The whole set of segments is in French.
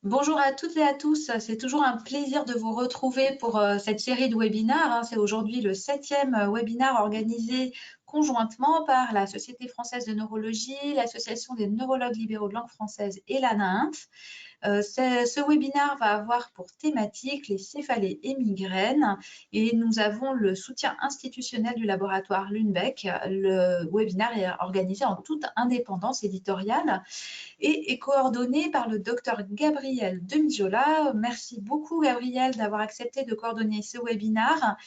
Bonjour à toutes et à tous, c'est toujours un plaisir de vous retrouver pour cette série de webinaires, hein. C'est aujourd'hui le 7e webinaire organisé conjointement par la Société française de neurologie, l'Association des neurologues libéraux de langue française et l'ANAINF. Ce webinaire va avoir pour thématique les céphalées et migraines et nous avons le soutien institutionnel du laboratoire Lundbeck. Le webinaire est organisé en toute indépendance éditoriale et est coordonné par le docteur Gabriel Demijola. Merci beaucoup Gabriel d'avoir accepté de coordonner ce webinaire.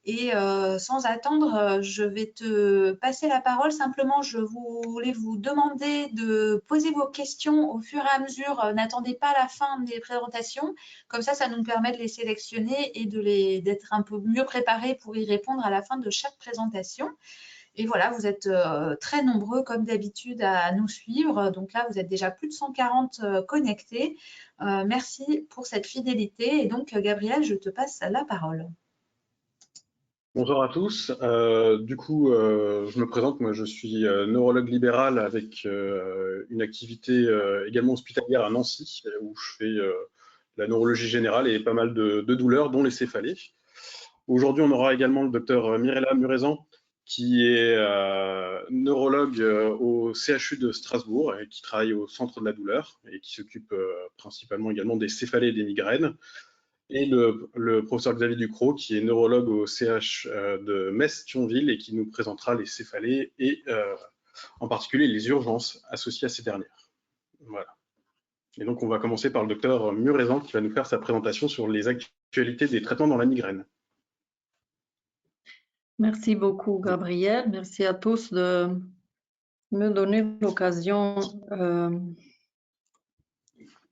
Et sans attendre, je vais te passer la parole. Simplement, je voulais vous demander de poser vos questions au fur et à mesure. N'attendez pas la fin des présentations. Comme ça nous permet de les sélectionner et d'être un peu mieux préparés pour y répondre à la fin de chaque présentation. Et voilà, vous êtes très nombreux, comme d'habitude, à nous suivre. Donc là, vous êtes déjà plus de 140 connectés. Merci pour cette fidélité. Et donc, Gabriel, je te passe la parole. Bonjour à tous. Je me présente. Moi, je suis neurologue libéral avec une activité également hospitalière à Nancy, où je fais la neurologie générale et pas mal de douleurs, dont les céphalées. Aujourd'hui, on aura également le docteur Mirella Murezan, qui est neurologue au CHU de Strasbourg et qui travaille au centre de la douleur et qui s'occupe principalement également des céphalées et des migraines. Et le professeur Xavier Ducrot, qui est neurologue au CH de Metz-Thionville et qui nous présentera les céphalées et en particulier les urgences associées à ces dernières. Voilà. Et donc on va commencer par le docteur Murezan qui va nous faire sa présentation sur les actualités des traitements dans la migraine. Merci beaucoup Gabriel, merci à tous de me donner l'occasion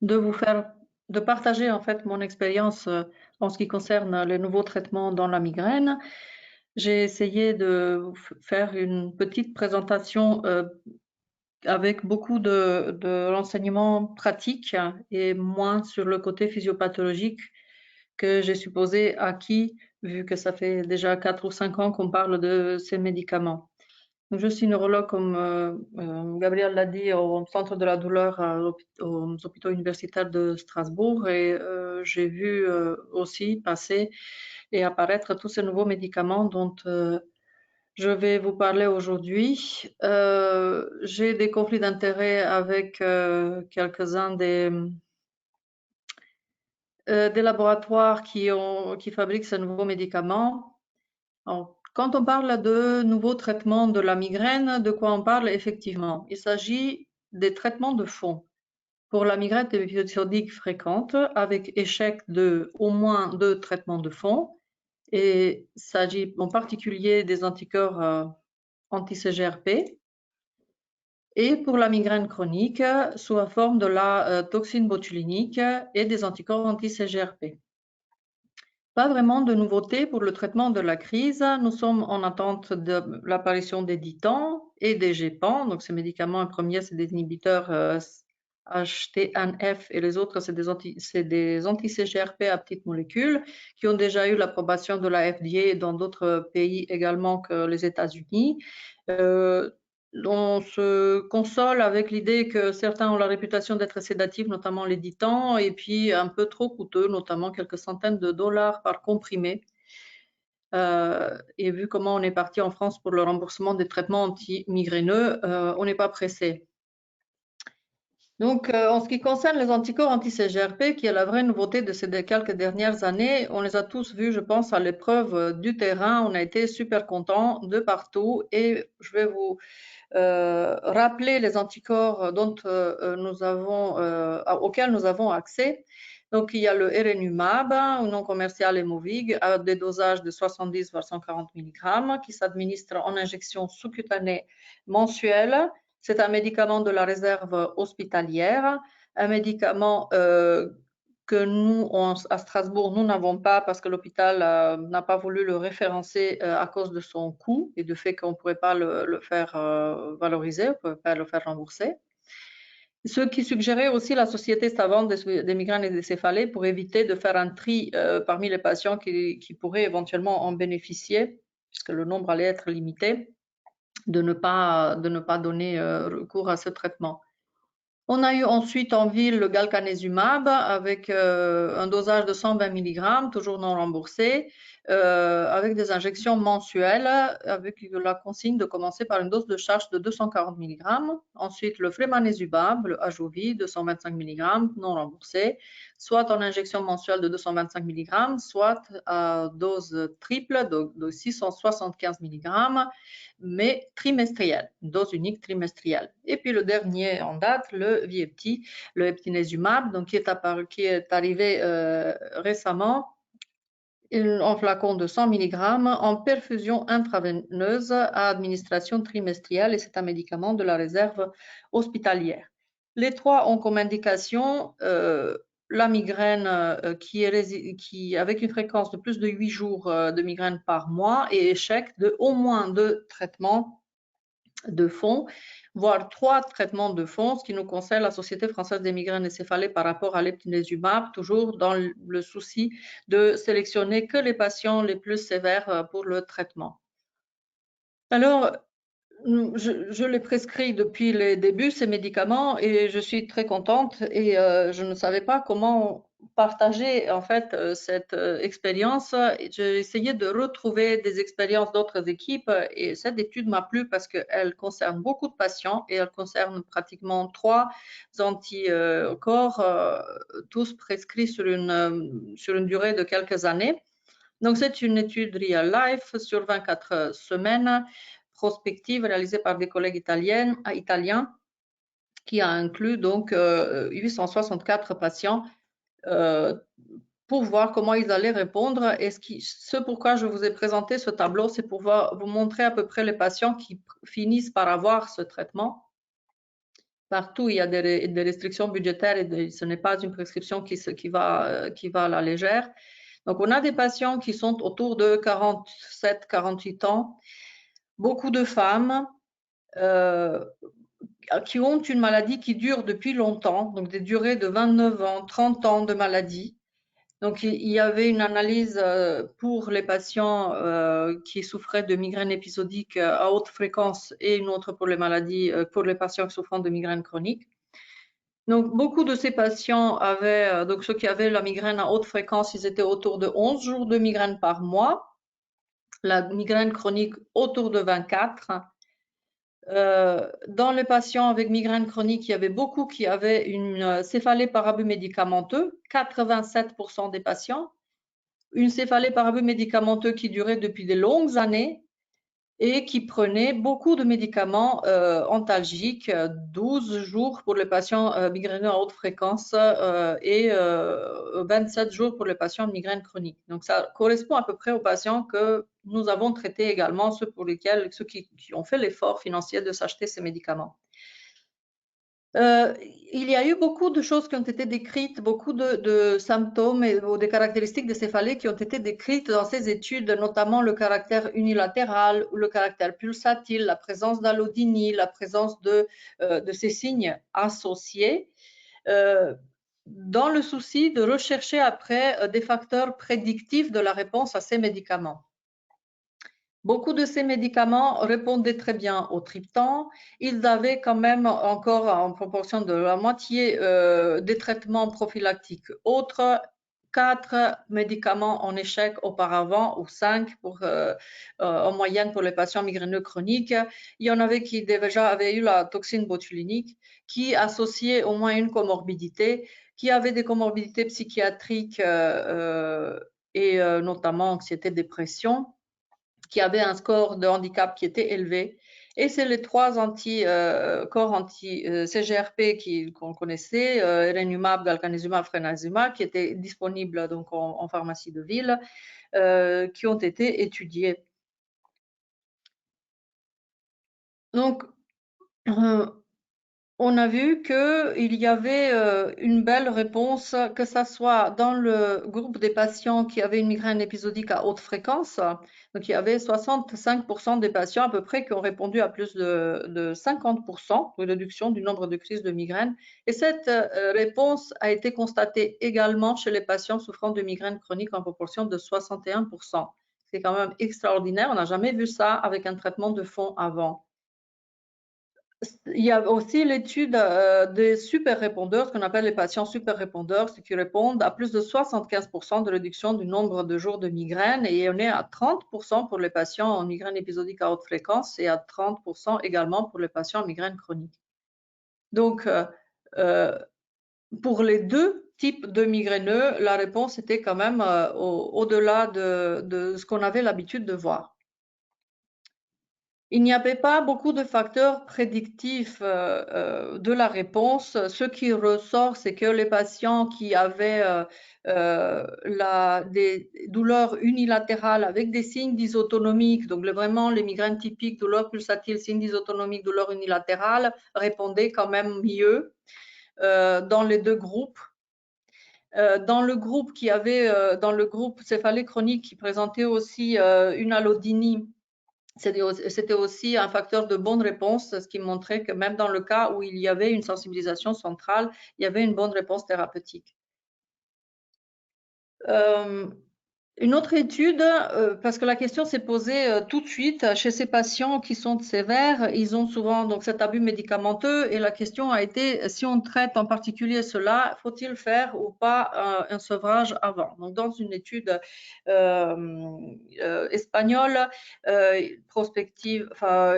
de partager en fait mon expérience en ce qui concerne les nouveaux traitements dans la migraine. J'ai essayé de faire une petite présentation avec beaucoup de renseignements pratiques et moins sur le côté physiopathologique que j'ai supposé acquis, vu que ça fait déjà 4 ou 5 ans qu'on parle de ces médicaments. Donc, je suis neurologue, comme Gabriel l'a dit, au Centre de la douleur aux hôpitaux universitaires de Strasbourg et j'ai vu aussi passer et apparaître tous ces nouveaux médicaments dont je vais vous parler aujourd'hui. J'ai des conflits d'intérêts avec quelques-uns des laboratoires qui fabriquent ces nouveaux médicaments. Alors, quand on parle de nouveaux traitements de la migraine, de quoi on parle effectivement? Il s'agit des traitements de fond pour la migraine épisodique fréquente avec échec de au moins 2 traitements de fond. Et il s'agit en particulier des anticorps anti-CGRP et pour la migraine chronique sous la forme de la toxine botuliниque et des anticorps anti-CGRP. Pas vraiment de nouveauté pour le traitement de la crise. Nous sommes en attente de l'apparition des ditans et des GEPAN. Donc, ces médicaments, un premier, c'est des inhibiteurs HTNF et les autres, c'est des anti-CGRP à petites molécules qui ont déjà eu l'approbation de la FDA dans d'autres pays également que les États-Unis. On se console avec l'idée que certains ont la réputation d'être sédatifs, notamment les ditans, et puis un peu trop coûteux, notamment quelques centaines de dollars par comprimé. Et vu comment on est parti en France pour le remboursement des traitements anti-migraineux, on n'est pas pressé. Donc, en ce qui concerne les anticorps anti-CGRP, qui est la vraie nouveauté de ces quelques dernières années, on les a tous vus, je pense, à l'épreuve du terrain. On a été super contents de partout et je vais vous rappeler les anticorps auxquels nous avons accès. Donc, il y a le Erenumab, un non commercial Aimovig, à des dosages de 70 voire 140 mg, qui s'administre en injection sous-cutanée mensuelle. C'est un médicament de la réserve hospitalière, un médicament que nous, à Strasbourg, nous n'avons pas parce que l'hôpital n'a pas voulu le référencer à cause de son coût et du fait qu'on ne pourrait pas le faire valoriser, on ne pouvait pas le faire rembourser. Ce qui suggérait aussi la Société savante des migraines et des céphalées pour éviter de faire un tri parmi les patients qui pourraient éventuellement en bénéficier, puisque le nombre allait être limité, de ne pas donner recours à ce traitement. On a eu ensuite en ville le galcanezumab avec un dosage de 120 mg, toujours non remboursé, avec des injections mensuelles, avec la consigne de commencer par une dose de charge de 240 mg. Ensuite, le flemanezumab, le Ajovy, 225 mg, non remboursé, soit en injection mensuelle de 225 mg, soit à dose triple de 675 mg, mais trimestrielle, une dose unique trimestrielle. Et puis le dernier en date, le Vyepti, le eptinezumab, donc qui est arrivé récemment en flacon de 100 mg en perfusion intraveineuse à administration trimestrielle, et c'est un médicament de la réserve hospitalière. Les trois ont comme indication la migraine avec une fréquence de plus de 8 jours de migraine par mois et échec de au moins 2 traitements de fond, voire 3 traitements de fond, ce qui nous conseille la Société française des migraines et céphalées par rapport à l'eptinezumab, toujours dans le souci de sélectionner que les patients les plus sévères pour le traitement. Alors, je les prescris depuis les débuts, ces médicaments, et je suis très contente, et je ne savais pas comment partager en fait cette expérience. J'ai essayé de retrouver des expériences d'autres équipes, et cette étude m'a plu parce qu'elle concerne beaucoup de patients et elle concerne pratiquement 3 anticorps, tous prescrits sur une durée de quelques années. Donc, c'est une étude real life sur 24 semaines prospective réalisée par des collègues italiens qui a inclus donc 864 patients pour voir comment ils allaient répondre. Et ce pourquoi je vous ai présenté ce tableau, c'est pour vous montrer à peu près les patients qui finissent par avoir ce traitement. Partout, il y a des restrictions budgétaires et ce n'est pas une prescription qui va à la légère. Donc, on a des patients qui sont autour de 47-48 ans, beaucoup de femmes qui ont une maladie qui dure depuis longtemps, donc des durées de 29 ans, 30 ans de maladie. Donc, il y avait une analyse pour les patients qui souffraient de migraines épisodiques à haute fréquence et une autre pour les maladies, pour les patients souffrant de migraines chroniques. Donc, beaucoup de ces patients avaient, donc ceux qui avaient la migraine à haute fréquence, ils étaient autour de 11 jours de migraine par mois. La migraine chronique autour de 24. Dans les patients avec migraine chronique, il y avait beaucoup qui avaient une céphalée par abus médicamenteux, 87% des patients. Une céphalée par abus médicamenteux qui durait depuis de longues années et qui prenait beaucoup de médicaments antalgiques, 12 jours pour les patients migraineux à haute fréquence et 27 jours pour les patients de migraine chronique. Donc, ça correspond à peu près aux patients que nous avons traités également, ceux qui ont fait l'effort financier de s'acheter ces médicaments. Il y a eu beaucoup de choses qui ont été décrites, beaucoup de symptômes ou des caractéristiques des céphalées qui ont été décrites dans ces études, notamment le caractère unilatéral ou le caractère pulsatile, la présence d'allodynie, la présence de ces signes associés, dans le souci de rechercher après des facteurs prédictifs de la réponse à ces médicaments. Beaucoup de ces médicaments répondaient très bien au triptan. Ils avaient quand même encore en proportion de la moitié des traitements prophylactiques autres, 4 médicaments en échec auparavant ou 5 en moyenne pour les patients migraineux chroniques. Il y en avait qui déjà avaient eu la toxine botulinique qui associait au moins une comorbidité, qui avaient des comorbidités psychiatriques et notamment anxiété, dépression, qui avaient un score de handicap qui était élevé. Et c'est les 3 corps anti-CGRP qu'on connaissait, erenumab, galcanezumab, frenazumab, qui étaient disponibles donc en pharmacie de ville, qui ont été étudiés. Donc, on a vu qu'il y avait une belle réponse, que ce soit dans le groupe des patients qui avaient une migraine épisodique à haute fréquence. Donc, il y avait 65% des patients à peu près qui ont répondu à plus de 50% de réduction du nombre de crises de migraine. Et cette réponse a été constatée également chez les patients souffrant de migraine chronique en proportion de 61%. C'est quand même extraordinaire. On n'a jamais vu ça avec un traitement de fond avant. Il y a aussi l'étude des super répondeurs, ce qu'on appelle les patients super répondeurs, ceux qui répondent à plus de 75% de réduction du nombre de jours de migraine, et on est à 30% pour les patients en migraine épisodique à haute fréquence et à 30% également pour les patients en migraine chronique. Donc, pour les deux types de migraineux, la réponse était quand même au-delà de ce qu'on avait l'habitude de voir. Il n'y avait pas beaucoup de facteurs prédictifs de la réponse. Ce qui ressort, c'est que les patients qui avaient des douleurs unilatérales avec des signes dysautonomiques, donc vraiment les migraines typiques, douleurs pulsatiles, signes dysautonomiques, douleurs unilatérales, répondaient quand même mieux dans les deux groupes. Dans le groupe dans le groupe céphalée chronique qui présentait aussi une allodynie, c'était aussi un facteur de bonne réponse, ce qui montrait que même dans le cas où il y avait une sensibilisation centrale, il y avait une bonne réponse thérapeutique. Une autre étude, parce que la question s'est posée tout de suite, chez ces patients qui sont sévères, ils ont souvent donc cet abus médicamenteux, et la question a été, si on traite en particulier cela, faut-il faire ou pas un sevrage avant? Donc dans une étude espagnole, prospective, enfin,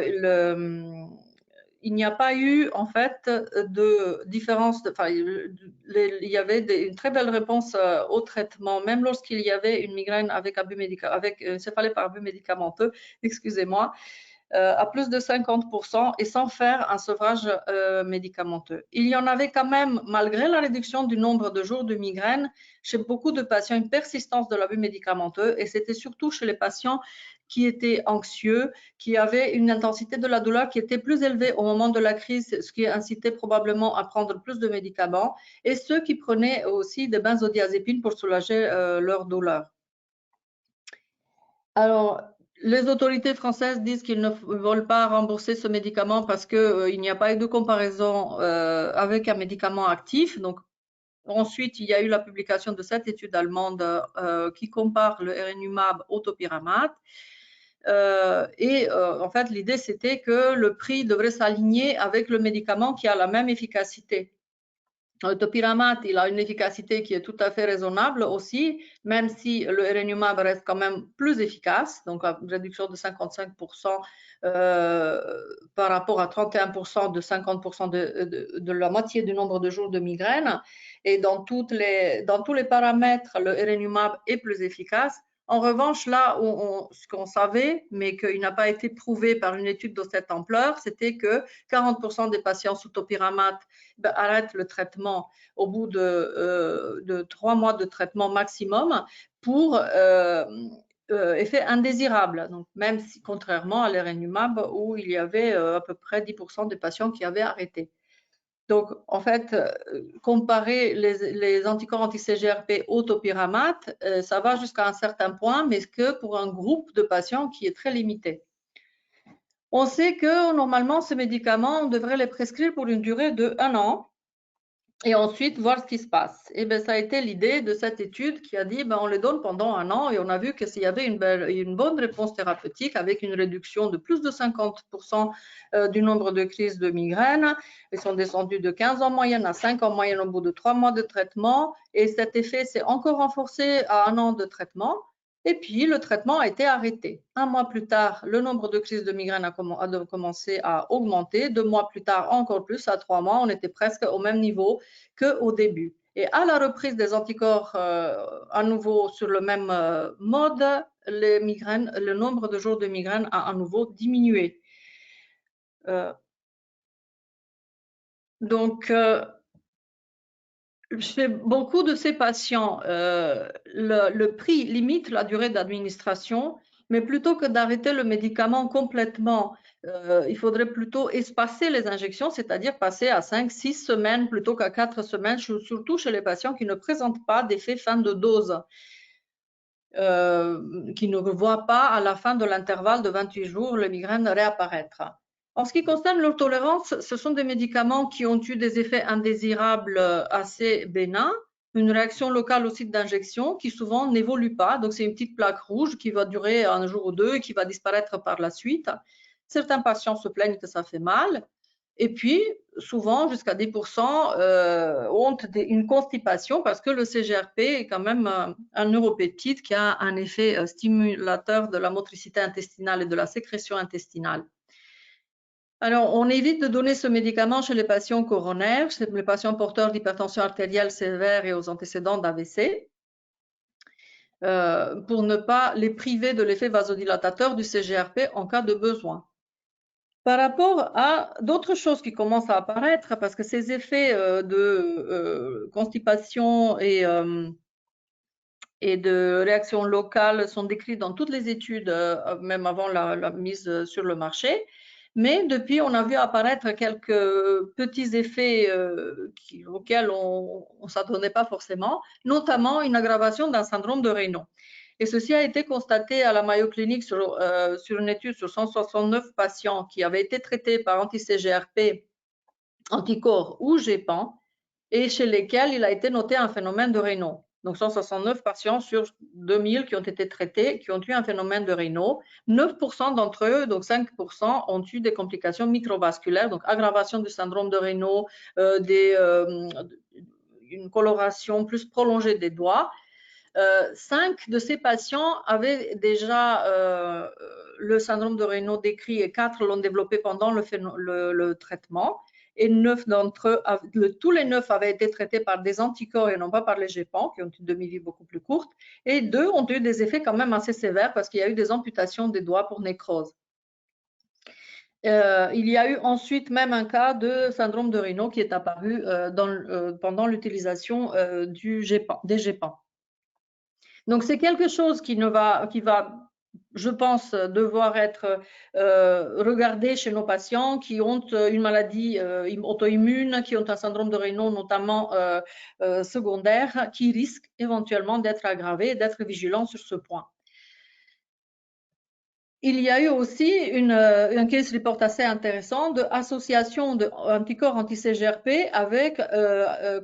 il n'y a pas eu en fait de différence. Il y avait une très belle réponse au traitement, même lorsqu'il y avait une migraine avec céphalée par abus médicamenteux, excusez-moi, à plus de 50% et sans faire un sevrage médicamenteux. Il y en avait quand même, malgré la réduction du nombre de jours de migraine, chez beaucoup de patients, une persistance de l'abus médicamenteux, et c'était surtout chez les patients qui étaient anxieux, qui avaient une intensité de la douleur qui était plus élevée au moment de la crise, ce qui incitait probablement à prendre plus de médicaments, et ceux qui prenaient aussi des benzodiazépines pour soulager leur douleur. Alors, les autorités françaises disent qu'ils ne veulent pas rembourser ce médicament parce qu'il n'y a pas eu de comparaison avec un médicament actif. Donc, ensuite, il y a eu la publication de cette étude allemande qui compare le RNumab au topiramate. En fait, l'idée, c'était que le prix devrait s'aligner avec le médicament qui a la même efficacité. Le topiramate, il a une efficacité qui est tout à fait raisonnable aussi, même si le RNumab reste quand même plus efficace, donc une réduction de 55% par rapport à 31% de 50% de la moitié du nombre de jours de migraine. Et dans tous les paramètres, le RNumab est plus efficace. En revanche, là où ce qu'on savait, mais qu'il n'a pas été prouvé par une étude de cette ampleur, c'était que 40% des patients sous topiramate arrêtent le traitement au bout de 3 mois de traitement maximum pour effet indésirable. Donc, même si, contrairement à l'RNumab, où il y avait à peu près 10% des patients qui avaient arrêté. Donc, en fait, comparer les anticorps anti-CGRP au topiramate, ça va jusqu'à un certain point, mais que pour un groupe de patients qui est très limité. On sait que normalement, ces médicaments, on devrait les prescrire pour une durée de 1 an et ensuite voir ce qui se passe. Et bien, ça a été l'idée de cette étude qui a dit, on les donne pendant 1 an, et on a vu que s'il y avait une bonne réponse thérapeutique avec une réduction de plus de 50% du nombre de crises de migraine, ils sont descendus de 15 en moyenne à 5 en moyenne au bout de 3 mois de traitement, et cet effet s'est encore renforcé à 1 an de traitement. Et puis, le traitement a été arrêté. 1 mois plus tard, le nombre de crises de migraine a commencé à augmenter. 2 mois plus tard, encore plus. À 3 mois, on était presque au même niveau qu'au début. Et à la reprise des anticorps à nouveau sur le même mode, le nombre de jours de migraine a à nouveau diminué. Chez beaucoup de ces patients, le prix limite la durée d'administration, mais plutôt que d'arrêter le médicament complètement, il faudrait plutôt espacer les injections, c'est-à-dire passer à 5-6 semaines plutôt qu'à 4 semaines, surtout chez les patients qui ne présentent pas d'effet fin de dose, qui ne voient pas à la fin de l'intervalle de 28 jours le migraine réapparaître. En ce qui concerne l'intolérance, ce sont des médicaments qui ont eu des effets indésirables assez bénins, une réaction locale au site d'injection qui souvent n'évolue pas. Donc, c'est une petite plaque rouge qui va durer 1 jour ou 2 et qui va disparaître par la suite. Certains patients se plaignent que ça fait mal. Et puis, souvent, jusqu'à 10% ont une constipation parce que le CGRP est quand même un neuropeptide qui a un effet stimulateur de la motricité intestinale et de la sécrétion intestinale. Alors, on évite de donner ce médicament chez les patients coronaires, chez les patients porteurs d'hypertension artérielle sévère et aux antécédents d'AVC, pour ne pas les priver de l'effet vasodilatateur du CGRP en cas de besoin. Par rapport à d'autres choses qui commencent à apparaître, parce que ces effets de constipation et de réaction locale sont décrits dans toutes les études, même avant la mise sur le marché. Mais depuis, on a vu apparaître quelques petits effets auxquels on ne s'attendait pas forcément, notamment une aggravation d'un syndrome de Raynaud. Et ceci a été constaté à la Mayo Clinic sur une étude sur 169 patients qui avaient été traités par anti-CGRP, anticorps ou GEPAN, et chez lesquels il a été noté un phénomène de Raynaud. Donc 169 patients sur 2000 qui ont été traités, qui ont eu un phénomène de Raynaud. 9% d'entre eux, donc 5%, ont eu des complications microvasculaires, donc aggravation du syndrome de Raynaud, une coloration plus prolongée des doigts. 5 de ces patients avaient déjà le syndrome de Raynaud décrit et 4 l'ont développé pendant le traitement. Et 9 d'entre eux, tous les 9 avaient été traités par des anticorps et non pas par les GEPAN, qui ont une demi-vie beaucoup plus courte. Et 2 ont eu des effets quand même assez sévères parce qu'il y a eu des amputations des doigts pour nécrose. Il y a eu ensuite même un cas de syndrome de Raynaud qui est apparu pendant l'utilisation des GEPAN. Donc, c'est quelque chose qui va, je pense, devoir être regardé chez nos patients qui ont une maladie auto-immune, qui ont un syndrome de Raynaud notamment secondaire, qui risquent éventuellement d'être aggravés et d'être vigilants sur ce point. Il y a eu aussi un case report assez intéressant d'association d'anticorps anti-CGRP avec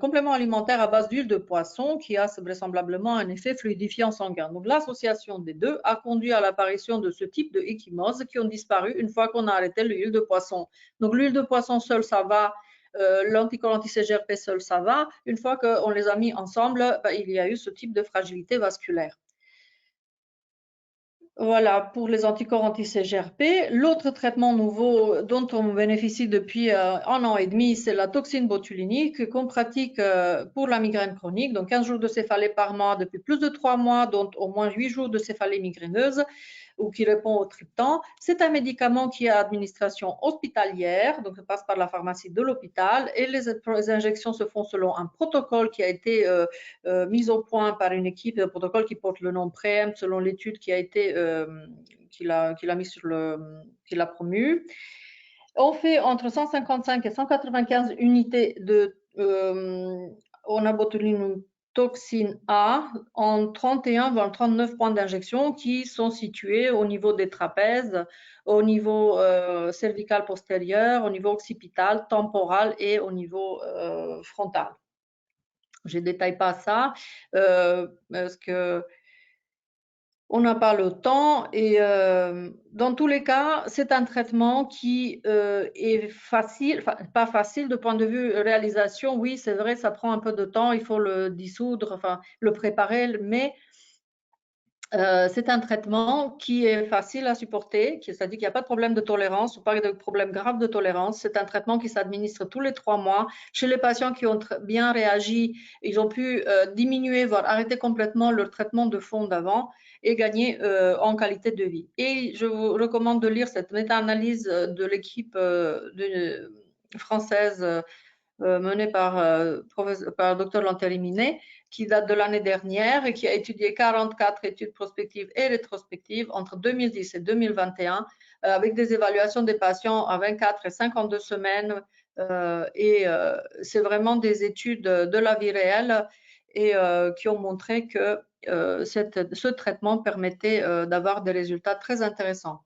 complément alimentaire à base d'huile de poisson qui a vraisemblablement un effet fluidifiant sanguin. Donc l'association des deux a conduit à l'apparition de ce type de ecchymoses qui ont disparu une fois qu'on a arrêté l'huile de poisson. Donc l'huile de poisson seule, ça va. L'anticorps anti-CGRP seul, ça va. Une fois qu'on les a mis ensemble, il y a eu ce type de fragilité vasculaire. Voilà, pour les anticorps anti-CGRP. L'autre traitement nouveau dont on bénéficie depuis 1 an et demi, c'est la toxine botulinique qu'on pratique pour la migraine chronique, donc 15 jours de céphalée par mois depuis plus de 3 mois, dont au moins 8 jours de céphalée migraineuse ou qui répond au triptan. C'est un médicament qui a administration hospitalière, donc ça passe par la pharmacie de l'hôpital et les injections se font selon un protocole qui a été mis au point par une équipe, un protocole qui porte le nom PREEMPT selon l'étude qui a été qu'il a mis qu'il a promu. On fait entre 155 et 195 unités de onabotulinum toxine A en 31 voire 39 points d'injection qui sont situés au niveau des trapèzes, au niveau cervical postérieur, au niveau occipital, temporal et au niveau frontal. Je ne détaille pas ça parce que on n'a pas le temps et dans tous les cas, c'est un traitement qui est facile, enfin, pas facile de point de vue réalisation. Oui, c'est vrai, ça prend un peu de temps, il faut le dissoudre, enfin le préparer, mais c'est un traitement qui est facile à supporter, c'est-à-dire qu'il n'y a pas de problème de tolérance ou pas de problème grave de tolérance. C'est un traitement qui s'administre tous les 3 mois. Chez les patients qui ont bien réagi, ils ont pu diminuer, voire arrêter complètement leur traitement de fond d'avant et gagner en qualité de vie. Et je vous recommande de lire cette méta-analyse de l'équipe française menée par Dr Lanteri-Minet, qui date de l'année dernière et qui a étudié 44 études prospectives et rétrospectives entre 2010 et 2021 avec des évaluations des patients à 24 et 52 semaines. C'est vraiment des études de la vie réelle et qui ont montré que ce traitement permettait d'avoir des résultats très intéressants.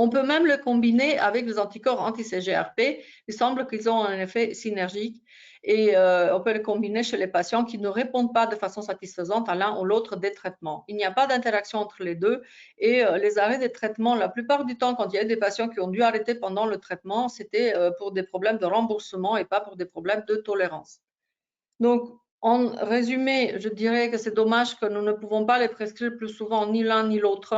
On peut même le combiner avec les anticorps anti-CGRP. Il semble qu'ils ont un effet synergique et on peut le combiner chez les patients qui ne répondent pas de façon satisfaisante à l'un ou l'autre des traitements. Il n'y a pas d'interaction entre les deux et les arrêts des traitements, la plupart du temps, quand il y a des patients qui ont dû arrêter pendant le traitement, c'était pour des problèmes de remboursement et pas pour des problèmes de tolérance. Donc, en résumé, je dirais que c'est dommage que nous ne pouvons pas les prescrire plus souvent ni l'un ni l'autre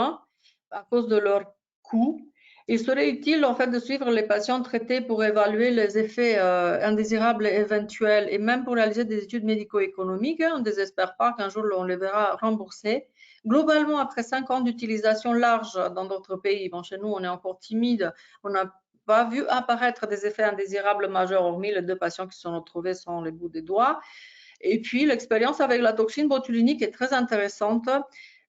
à cause de leur coût. Il serait utile en fait de suivre les patients traités pour évaluer les effets indésirables et éventuels et même pour réaliser des études médico-économiques. On ne désespère pas qu'un jour on les verra remboursés. Globalement, après 5 ans d'utilisation large dans d'autres pays, bon, chez nous on est encore timide, on n'a pas vu apparaître des effets indésirables majeurs, hormis les 2 patients qui se sont retrouvés sans les bouts des doigts. Et puis, l'expérience avec la toxine botulinique est très intéressante,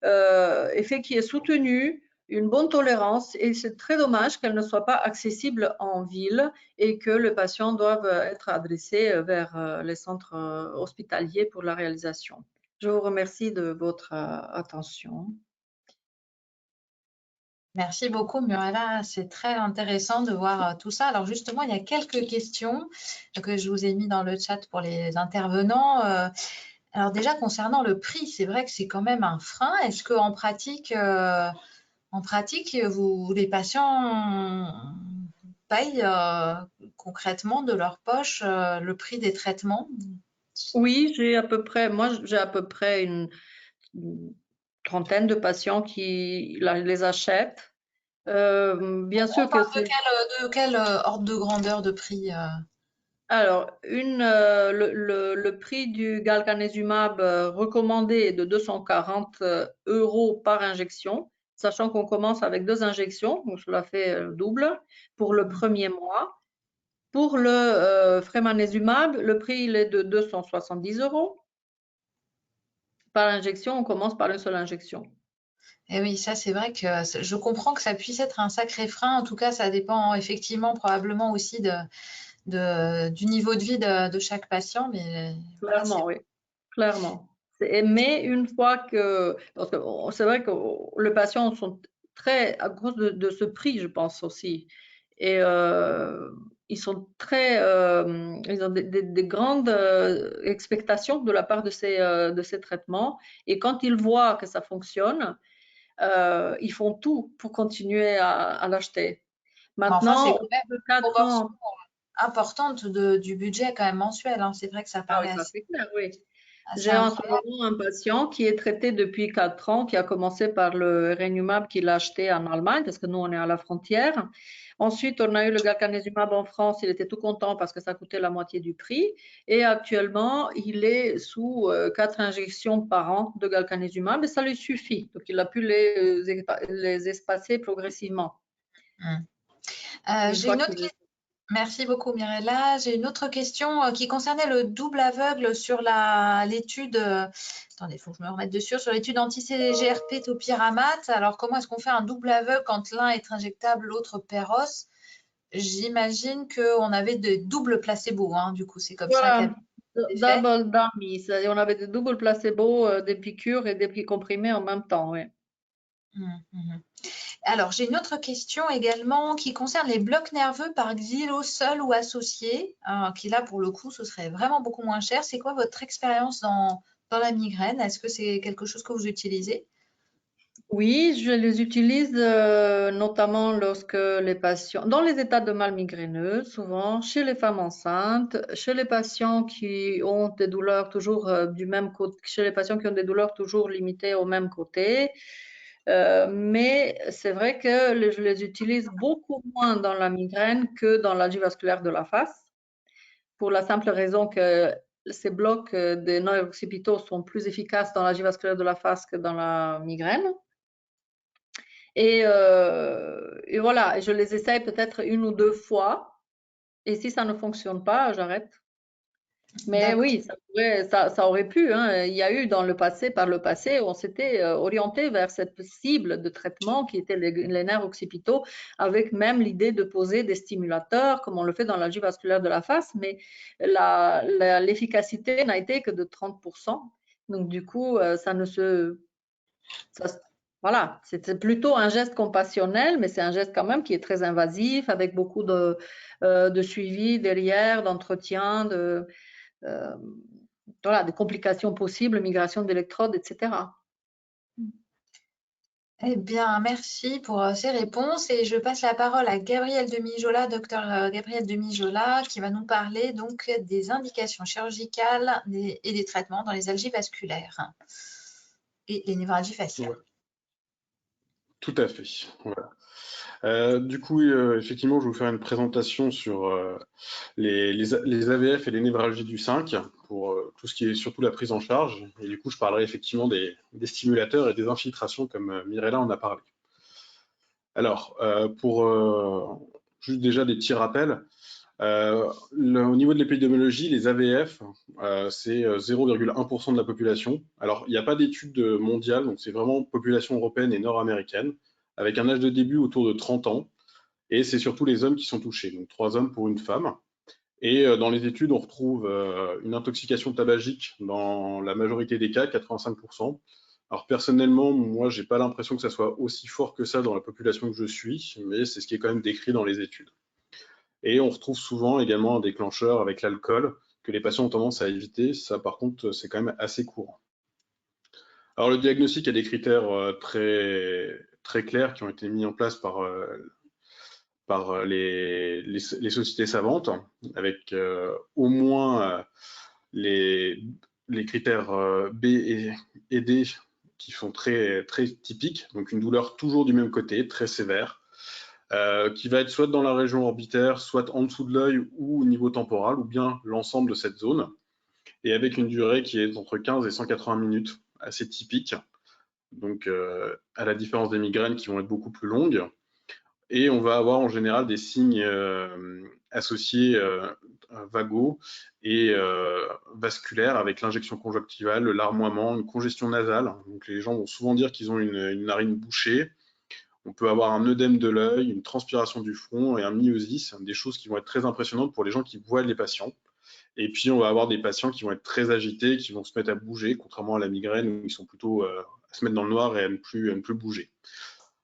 effet qui est soutenu, une bonne tolérance, et c'est très dommage qu'elle ne soit pas accessible en ville et que les patients doivent être adressés vers les centres hospitaliers pour la réalisation. Je vous remercie de votre attention. Merci beaucoup, Muriela. C'est très intéressant de voir tout ça. Alors justement, il y a quelques questions que je vous ai mis dans le chat pour les intervenants. Alors déjà, concernant le prix, c'est vrai que c'est quand même un frein. Est-ce qu'en pratique, les patients payent concrètement de leur poche le prix des traitements? Oui, j'ai à peu près une trentaine de patients qui les achètent. Bien sûr que c'est… De quel ordre de grandeur de prix Alors, le prix du galcanezumab recommandé est de 240 € par injection, sachant qu'on commence avec 2 injections, donc cela fait double pour le premier mois. Pour le frémanezumab, le prix il est de 270 € par injection. On commence par une seule injection. Et oui, ça c'est vrai que je comprends que ça puisse être un sacré frein. En tout cas, ça dépend effectivement probablement aussi du niveau de vie de chaque patient. Mais voilà, Clairement, oui, clairement. Mais une fois que, parce que c'est vrai que les patients sont très, à cause de ce prix, je pense aussi, et ils sont très, ils ont des grandes expectations de la part de ces traitements, et quand ils voient que ça fonctionne, ils font tout pour continuer à l'acheter. enfin, c'est Maintenant, quand même de une 4 proportion ans, importante du budget quand même mensuel. Hein. C'est vrai que ça ah oui, paraît ça c'est clair, oui. assez J'ai en ce incroyable. moment un patient qui est traité depuis 4 ans, qui a commencé par le Renumab qu'il a acheté en Allemagne, parce que nous, on est à la frontière. Ensuite, on a eu le galcanezumab en France. Il était tout content parce que ça coûtait la moitié du prix. Et actuellement, il est sous 4 injections par an de galcanezumab et ça lui suffit. Donc, il a pu les espacer progressivement. J'ai une autre question. Merci beaucoup, Mirella. J'ai une autre question qui concernait le double aveugle sur l'étude. Attendez, il faut que je me remette dessus. Sur l'étude anti-CGRP topiramate. Alors, comment est-ce qu'on fait un double aveugle quand l'un est injectable, l'autre péros? J'imagine qu'on avait des doubles placebos. Hein, du coup, c'est comme ça Voilà, qu'elle fait. double dummy. On avait des doubles placebos, des piqûres et des comprimés en même temps, oui. Alors, j'ai une autre question également qui concerne les blocs nerveux par xylo seul ou associé, qui là, pour le coup, ce serait vraiment beaucoup moins cher. C'est quoi votre expérience dans la migraine? Est-ce que c'est quelque chose que vous utilisez? Oui, je les utilise notamment lorsque les patients, dans les états de mal migraineux, souvent chez les femmes enceintes, chez les patients qui ont des douleurs toujours du même côté, chez les patients qui ont des douleurs toujours limitées au même côté. Mais c'est vrai que je les utilise beaucoup moins dans la migraine que dans l'algie vasculaire de la face, pour la simple raison que ces blocs des nerfs occipitaux sont plus efficaces dans l'algie vasculaire de la face que dans la migraine. Et voilà, je les essaye peut-être 1 ou 2 fois. Et si ça ne fonctionne pas, j'arrête. Mais oui, ça aurait pu. Hein. Il y a eu dans le passé, par le passé, on s'était orienté vers cette cible de traitement qui était les nerfs occipitaux, avec même l'idée de poser des stimulateurs, comme on le fait dans l'algie vasculaire de la face, mais l'efficacité n'a été que de 30%. Donc du coup, ça voilà, c'est plutôt un geste compassionnel, mais c'est un geste quand même qui est très invasif, avec beaucoup de suivi derrière, d'entretien, voilà, des complications possibles, migration d'électrodes, etc. Eh bien, merci pour ces réponses et je passe la parole à Gabriel Demijola, docteur Gabriel Demijola, qui va nous parler donc des indications chirurgicales et des traitements dans les algies vasculaires et les névralgies faciales. Ouais, tout à fait. Voilà. Du coup, effectivement, je vais vous faire une présentation sur les AVF et les névralgies du 5 pour tout ce qui est surtout la prise en charge. Et du coup, je parlerai effectivement des stimulateurs et des infiltrations comme Mirella en a parlé. Alors, juste déjà des petits rappels. Au niveau de l'épidémiologie, les AVF, c'est 0,1% de la population. Alors, il n'y a pas d'études mondiales, donc c'est vraiment population européenne et nord-américaine, avec un âge de début autour de 30 ans. Et c'est surtout les hommes qui sont touchés, donc 3 hommes pour une femme. Et dans les études, on retrouve une intoxication tabagique dans la majorité des cas, 85%. Alors personnellement, moi, j'ai pas l'impression que ça soit aussi fort que ça dans la population que je suis, mais c'est ce qui est quand même décrit dans les études. Et on retrouve souvent également un déclencheur avec l'alcool que les patients ont tendance à éviter. Ça, par contre, c'est quand même assez courant. Alors le diagnostic a des critères très clairs qui ont été mis en place par les sociétés savantes, avec au moins les critères B et D qui sont très typiques, donc une douleur toujours du même côté, très sévère, qui va être soit dans la région orbitaire, soit en dessous de l'œil ou au niveau temporal, ou bien l'ensemble de cette zone, et avec une durée qui est entre 15 et 180 minutes, assez typique, donc à la différence des migraines qui vont être beaucoup plus longues. Et on va avoir en général des signes associés vagaux et vasculaires avec l'injection conjonctivale, le larmoiement, une congestion nasale. Donc les gens vont souvent dire qu'ils ont une narine bouchée. On peut avoir un œdème de l'œil, une transpiration du front et un myosis, des choses qui vont être très impressionnantes pour les gens qui voient les patients. Et puis on va avoir des patients qui vont être très agités, qui vont se mettre à bouger, contrairement à la migraine où ils sont plutôt à se mettre dans le noir et à ne plus bouger.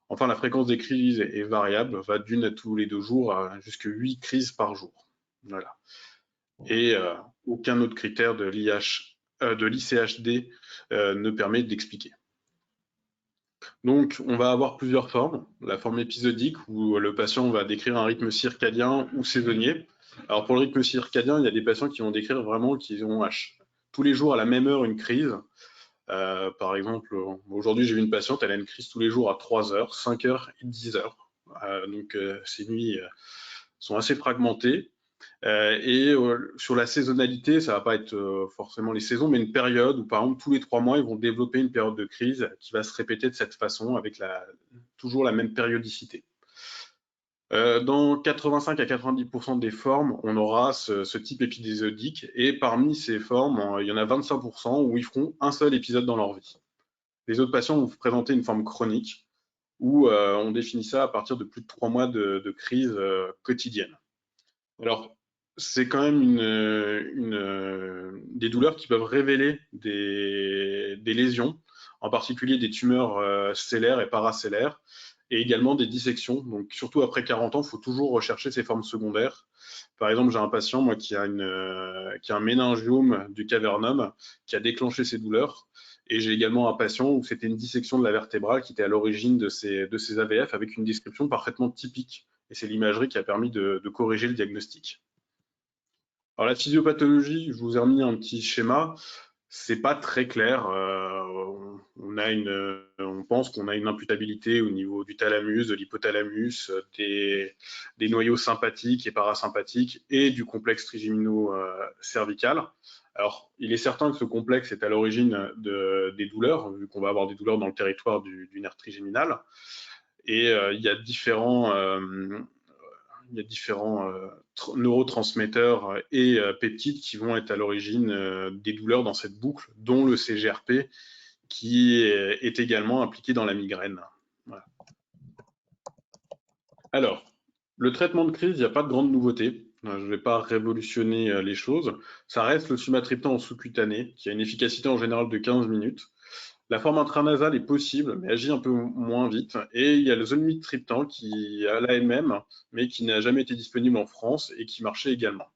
Enfin, la fréquence des crises est variable, va d'une à tous les 2 jours jusqu'à 8 crises par jour. Voilà. Et aucun autre critère de l'ICHD ne permet d'expliquer. Donc, on va avoir plusieurs formes. La forme épisodique, où le patient va décrire un rythme circadien ou saisonnier. Alors, pour le rythme circadien, il y a des patients qui vont décrire vraiment qu'ils ont tous les jours à la même heure une crise. Par exemple, aujourd'hui, j'ai vu une patiente, elle a une crise tous les jours à 3 heures, 5 heures et 10 heures. Donc, ces nuits sont assez fragmentées. Sur la saisonnalité, ça va pas être forcément les saisons, mais une période où, par exemple, tous les 3 mois, ils vont développer une période de crise qui va se répéter de cette façon, avec toujours la même périodicité. Dans 85 à 90% des formes, on aura ce type épisodique, et parmi ces formes, il y en a 25% où ils feront un seul épisode dans leur vie. Les autres patients vont présenter une forme chronique, où on définit ça à partir de plus de 3 mois de crise quotidienne. Alors, c'est quand même des douleurs qui peuvent révéler des lésions, en particulier des tumeurs cellaires et paracellaires, et également des dissections. Donc, surtout après 40 ans, il faut toujours rechercher ces formes secondaires. Par exemple, j'ai un patient, moi, qui a un méningiome du cavernum, qui a déclenché ces douleurs. Et j'ai également un patient où c'était une dissection de la vertébrale qui était à l'origine de ces AVF, avec une description parfaitement typique. Et c'est l'imagerie qui a permis de corriger le diagnostic. Alors la physiopathologie, je vous ai remis un petit schéma. C'est pas très clair. On pense qu'on a une imputabilité au niveau du thalamus, de l'hypothalamus, des noyaux sympathiques et parasympathiques et du complexe trigémino-cervical. Alors, il est certain que ce complexe est à l'origine des douleurs, vu qu'on va avoir des douleurs dans le territoire du nerf trigéminal. Et il y a différents neurotransmetteurs et peptides qui vont être à l'origine des douleurs dans cette boucle, dont le CGRP qui est également impliqué dans la migraine. Voilà. Alors, le traitement de crise, il n'y a pas de grande nouveauté. Je ne vais pas révolutionner les choses. Ça reste le sumatriptan en sous-cutané, qui a une efficacité en général de 15 minutes. La forme intranasale est possible, mais agit un peu moins vite. Et il y a le zolmitriptan qui a l'AMM, mais qui n'a jamais été disponible en France et qui marchait également.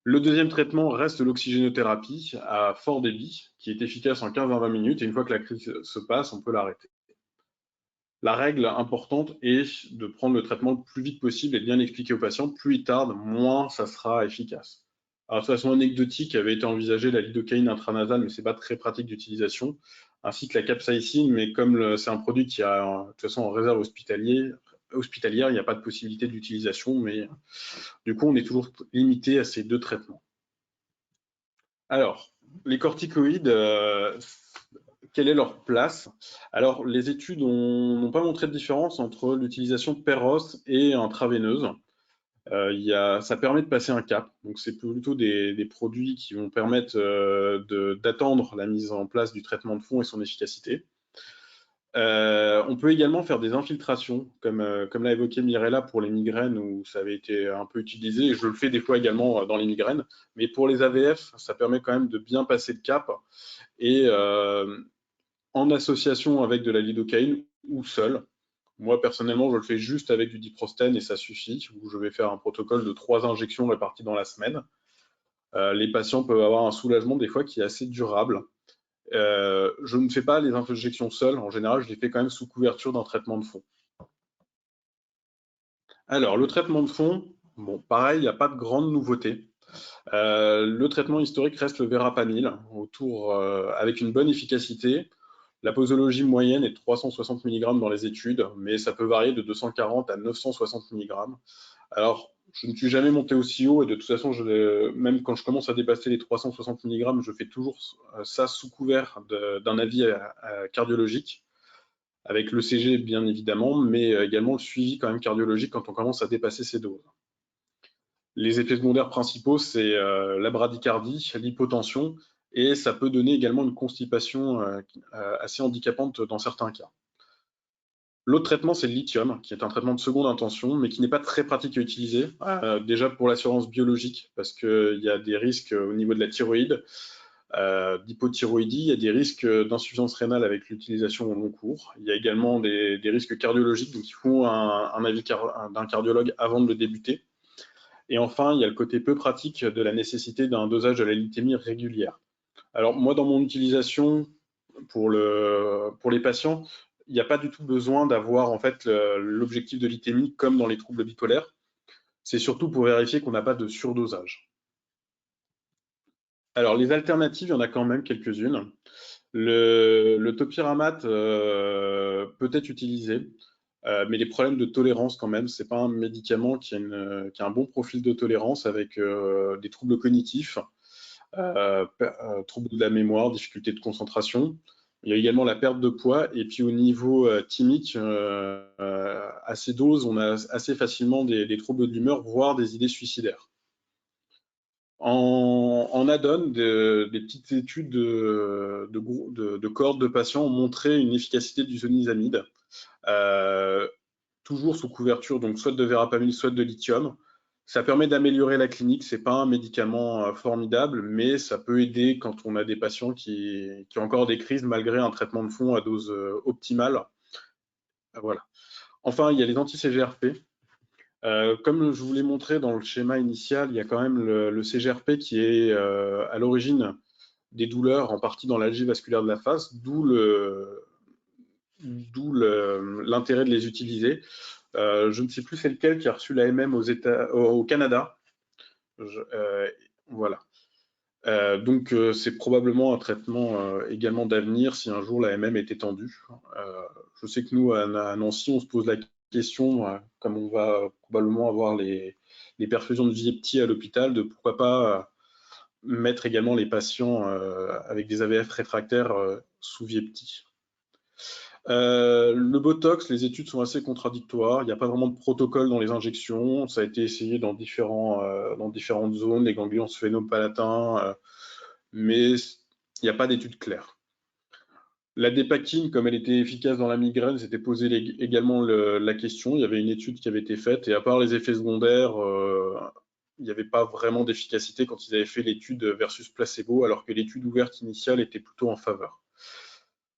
Le deuxième traitement reste l'oxygénothérapie à fort débit, qui est efficace en 15 à 20 minutes, et une fois que la crise se passe, on peut l'arrêter. La règle importante est de prendre le traitement le plus vite possible et de bien expliquer aux patients. Plus il tarde, moins ça sera efficace. Alors, de façon anecdotique, avait été envisagée la lidocaïne intranasale, mais c'est pas très pratique d'utilisation, ainsi que la capsaïcine, mais comme c'est un produit qui a de toute façon en réserve hospitalière, il n'y a pas de possibilité d'utilisation, mais du coup, on est toujours limité à ces deux traitements. Alors, les corticoïdes, quelle est leur place? Alors, les études n'ont pas montré de différence entre l'utilisation péros et intraveineuse. Ça permet de passer un cap, donc c'est plutôt des produits qui vont permettre d'attendre la mise en place du traitement de fond et son efficacité. On peut également faire des infiltrations, comme l'a évoqué Mirella pour les migraines, où ça avait été un peu utilisé, et je le fais des fois également dans les migraines, mais pour les AVF, ça permet quand même de bien passer le cap, et en association avec de la lidocaïne ou seul. Moi, personnellement, je le fais juste avec du diprostène et ça suffit, où je vais faire un protocole de 3 injections réparties dans la semaine. Les patients peuvent avoir un soulagement des fois qui est assez durable. Je ne fais pas les injections seules. En général, je les fais quand même sous couverture d'un traitement de fond. Alors, le traitement de fond, bon, pareil, il n'y a pas de grande nouveauté. Le traitement historique reste le verapamil, avec une bonne efficacité. La posologie moyenne est de 360 mg dans les études, mais ça peut varier de 240 à 960 mg. Alors, je ne suis jamais monté aussi haut et de toute façon, même quand je commence à dépasser les 360 mg, je fais toujours ça sous couvert d'un avis cardiologique, avec l'ECG bien évidemment, mais également le suivi quand même cardiologique quand on commence à dépasser ces doses. Les effets secondaires principaux, c'est la bradycardie, l'hypotension, et ça peut donner également une constipation assez handicapante dans certains cas. L'autre traitement, c'est le lithium, qui est un traitement de seconde intention, mais qui n'est pas très pratique à utiliser. Déjà pour l'assurance biologique, parce qu'il y a des risques au niveau de la thyroïde, d'hypothyroïdie, il y a des risques d'insuffisance rénale avec l'utilisation au long cours. Il y a également des risques cardiologiques, donc il faut un avis d'un cardiologue avant de le débuter. Et enfin, il y a le côté peu pratique de la nécessité d'un dosage de la lithémie régulière. Alors moi, dans mon utilisation pour les patients, il n'y a pas du tout besoin d'avoir en fait l'objectif de lithémie comme dans les troubles bipolaires. C'est surtout pour vérifier qu'on n'a pas de surdosage. Alors les alternatives, il y en a quand même quelques-unes. Le topiramate peut être utilisé, mais les problèmes de tolérance quand même, c'est pas un médicament qui a un bon profil de tolérance avec des troubles cognitifs, troubles de la mémoire, difficultés de concentration. Il y a également la perte de poids, et puis au niveau thymique, à ces doses, on a assez facilement des troubles de l'humeur, voire des idées suicidaires. En add-on, des petites études de cohortes de patients ont montré une efficacité du zonisamide, toujours sous couverture, donc soit de verapamil, soit de lithium. Ça permet d'améliorer la clinique. C'est pas un médicament formidable, mais ça peut aider quand on a des patients qui ont encore des crises malgré un traitement de fond à dose optimale. Voilà. Enfin, il y a les anti-CGRP. Comme je vous l'ai montré dans le schéma initial, il y a quand même le CGRP qui est à l'origine des douleurs, en partie dans l'algie vasculaire de la face, d'où l'intérêt de les utiliser. Je ne sais plus c'est lequel qui a reçu l'AMM au Canada. Voilà. Donc c'est probablement un traitement également d'avenir si un jour l'AMM est étendue. Je sais que nous, à Nancy, on se pose la question, comme on va probablement avoir les perfusions de Vyepti à l'hôpital, de pourquoi pas mettre également les patients avec des AVF réfractaires sous Vyepti. Le Botox, les études sont assez contradictoires. Il n'y a pas vraiment de protocole dans les injections. Ça a été essayé dans différentes zones, les ganglions sphénopalatins, mais il n'y a pas d'études claires. La dépakine, comme elle était efficace dans la migraine, s'était posé également la question. Il y avait une étude qui avait été faite, et à part les effets secondaires, il n'y avait pas vraiment d'efficacité quand ils avaient fait l'étude versus placebo, alors que l'étude ouverte initiale était plutôt en faveur.